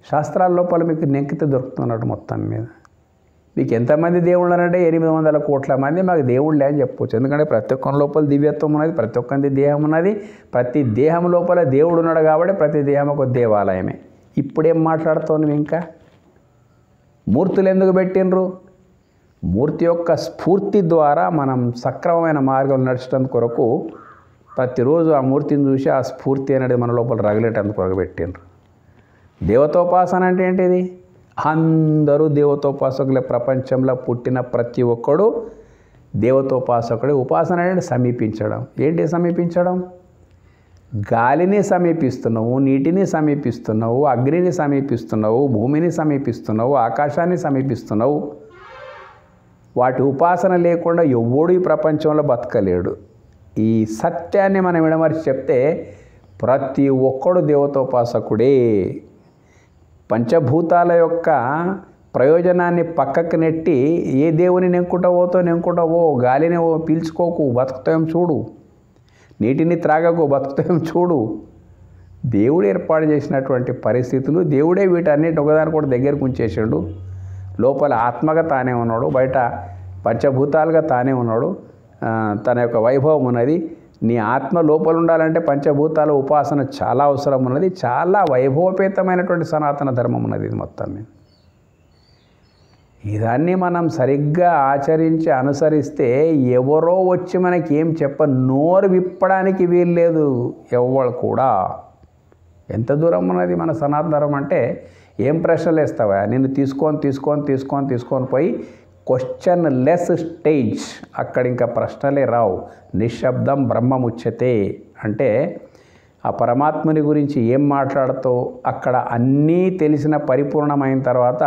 శాస్త్రాల లోపల మీకు నెక్కితే దొరుకుతున్నట్టు మొత్తం మీద. మీకు ఎంతమంది దేవుళ్ళు అంటే 800 కోట్ల మంది మాకు దేవుళ్ళే అని చెప్పవచ్చు. ఎందుకంటే ప్రతి ఒక్కరి లోపల దివ్యత్వం ఉన్నది, ప్రతి ఒక్కరి దేహం ఉన్నది, ప్రతి దేహం లోపల దేవుడు ఉన్నాడు కాబట్టి ప్రతి దేహం ఒక దేవాలయమే. ఇప్పుడేం మాట్లాడుతావు ఇంకా? మూర్తులు ఎందుకు పెట్టినరు? మూర్తి యొక్క స్ఫూర్తి ద్వారా మనం సక్రమమైన మార్గం నడిచడం కొరకు ప్రతిరోజు ఆ మూర్తిని చూసి ఆ స్ఫూర్తి అనేది మన లోపల రగిలేటందుకు కొరకు పెట్టినరు. దేవతోపాసన అంటే ఏంటిది? అందరూ దేవతోపాసకులే. ప్రపంచంలో పుట్టిన ప్రతి ఒక్కడు దేవతోపాసకుడే. ఉపాసన అంటే సమీపించడం. ఏంటి సమీపించడం? గాలిని సమీపిస్తున్నావు, నీటిని సమీపిస్తున్నావు, అగ్నిని సమీపిస్తున్నావు, భూమిని సమీపిస్తున్నావు, ఆకాశాన్ని సమీపిస్తున్నావు. వాటి ఉపాసన లేకుండా ఎవ్వడు ఈ ప్రపంచంలో బతకలేడు. ఈ సత్యాన్ని మనం విడమర్చి చెప్తే ప్రతి ఒక్కడు దేవతోపాసకుడే. పంచభూతాల యొక్క ప్రయోజనాన్ని పక్కకు నెట్టి ఏ దేవుని నెంకుంటావో, గాలిని పీల్చుకోకు, బతుకుతాం చూడు, నీటిని త్రాగకు, బతుకుతాం చూడు. దేవుడు ఏర్పాటు చేసినటువంటి పరిస్థితులు, దేవుడే వీటన్నిటి ఒకదాని కూడా దగ్గరకు ఉంచేసాడు. లోపల ఆత్మగా తానే ఉన్నాడు, బయట పంచభూతాలుగా తానే ఉన్నాడు. తన యొక్క వైభవం ఉన్నది. నీ ఆత్మ లోపల ఉండాలంటే పంచభూతాల ఉపాసన చాలా అవసరం ఉన్నది. చాలా వైభవపేతమైనటువంటి సనాతన ధర్మం ఉన్నది ఇది మొత్తం మీద. ఇదాన్ని మనం సరిగ్గా ఆచరించి అనుసరిస్తే ఎవరో వచ్చి మనకి ఏం నోరు విప్పడానికి వీలు లేదు ఎవరు కూడా. ఎంత దూరం ఉన్నది మన సనాతన ధర్మం అంటే ఏం ప్రశ్నలు వేస్తావా? నిన్ను తీసుకొని పోయి క్వశ్చన్ లెస్ స్టేజ్, అక్కడ ఇంకా ప్రశ్నలే రావు. నిశ్శబ్దం బ్రహ్మముచ్యతే అంటే ఆ పరమాత్ముని గురించి ఏం మాట్లాడుతావు అక్కడ అన్నీ తెలిసిన పరిపూర్ణమైన తర్వాత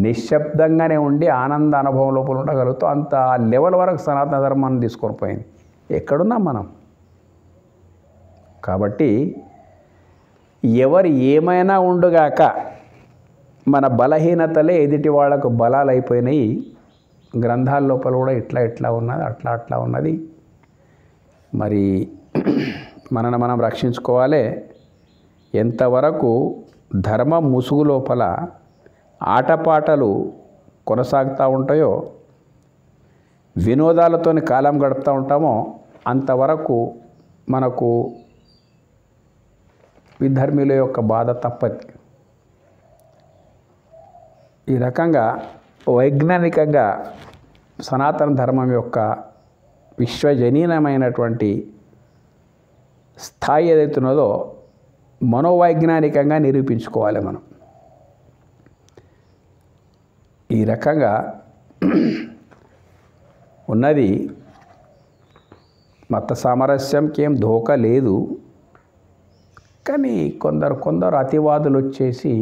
నిశ్శబ్దంగానే ఉండి ఆనంద అనుభవం లోపల ఉండగలుగుతావు. అంత లెవెల్ వరకు సనాతన ధర్మాన్ని తీసుకొని పోయింది. ఎక్కడున్నాం మనం? కాబట్టి ఎవరు ఏమైనా ఉండుగాక మన బలహీనతలే ఎదుటి వాళ్లకు బలాలు అయిపోయినాయి. గ్రంథాల లోపల కూడా ఇట్లా ఉన్నది, అట్లా ఉన్నది. మరి మనను మనం రక్షించుకోవాలి. ఎంతవరకు ధర్మం ముసుగు లోపల ఆటపాటలు కొనసాగుతూ ఉంటాయో, వినోదాలతోని కాలం గడుపుతూ ఉంటామో అంతవరకు మనకు విధర్మీల యొక్క బాధ తప్పది. ఈ రకంగా వైజ్ఞానికంగా సనాతన ధర్మం యొక్క విశ్వజనీనమైనటువంటి స్థాయి ఏదైతున్నదో మనోవైజ్ఞానికంగా నిరూపించుకోవాలి మనం. ఈ రకంగా ఉన్నది. మత సామరస్యంకి ఏం ధోకా లేదు. కానీ కొందరు అతివాదులు వచ్చేసి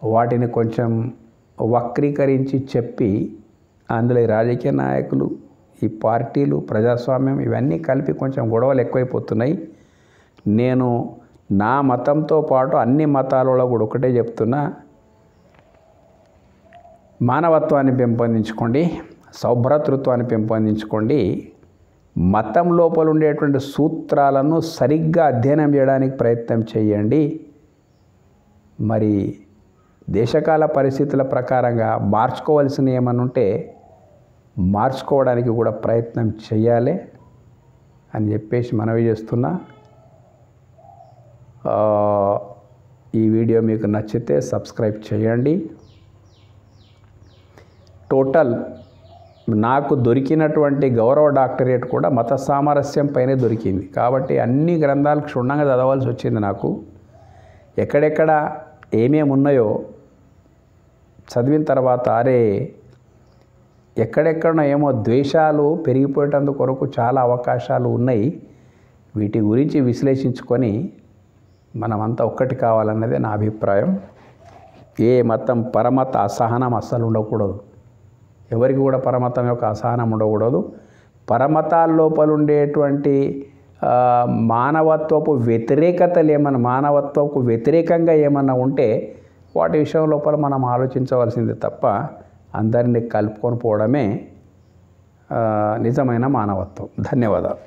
వాటిని కొంచెం వక్రీకరించి చెప్పి అందులో ఈ రాజకీయ నాయకులు, ఈ పార్టీలు, ప్రజాస్వామ్యం ఇవన్నీ కలిపి కొంచెం గొడవలు ఎక్కువైపోతున్నాయి. నేను నా మతంతో పాటు అన్ని మతాలలో కూడా ఒకటే చెప్తున్నా, మానవత్వాన్ని పెంపొందించుకోండి, సౌభ్రాతృత్వాన్ని పెంపొందించుకోండి. మతం లోపల ఉండేటువంటి సూత్రాలను సరిగ్గా అధ్యయనం చేయడానికి ప్రయత్నం చేయండి. మరి దేశకాల పరిస్థితుల ప్రకారంగా మార్చుకోవాల్సిన ఏమన్నా ఉంటే మార్చుకోవడానికి కూడా ప్రయత్నం చేయాలి అని చెప్పేసి మనవి చేస్తున్నా. ఈ వీడియో మీకు నచ్చితే సబ్స్క్రైబ్ చేయండి. టోటల్ నాకు దొరికినటువంటి గౌరవ డాక్టరేట్ కూడా మత సామరస్యం పైనే దొరికింది. కాబట్టి అన్ని గ్రంథాలు క్షుణ్ణంగా చదవాల్సి వచ్చింది నాకు. ఎక్కడెక్కడ ఏమేమి ఉన్నాయో చదివిన తర్వాత అరే ఎక్కడెక్కడ ఏమో ద్వేషాలు పెరిగిపోయేటందుకు కొరకు చాలా అవకాశాలు ఉన్నాయి. వీటి గురించి విశ్లేషించుకొని మనమంతా ఒక్కటి కావాలన్నదే నా అభిప్రాయం. ఏ మతం పరమత అసహనం అస్సలు ఉండకూడదు. ఎవరికి కూడా పరమతం యొక్క అసహనం ఉండకూడదు. పరమతాల లోపల ఉండేటువంటి మానవత్వపు వ్యతిరేకతలు ఏమన్నా, మానవత్వపు వ్యతిరేకంగా ఏమన్నా ఉంటే వాటి విషయం లోపల మనం ఆలోచించవలసింది తప్ప అందరినీ కలుపుకొని పోవడమే నిజమైన మానవత్వం. ధన్యవాదాలు.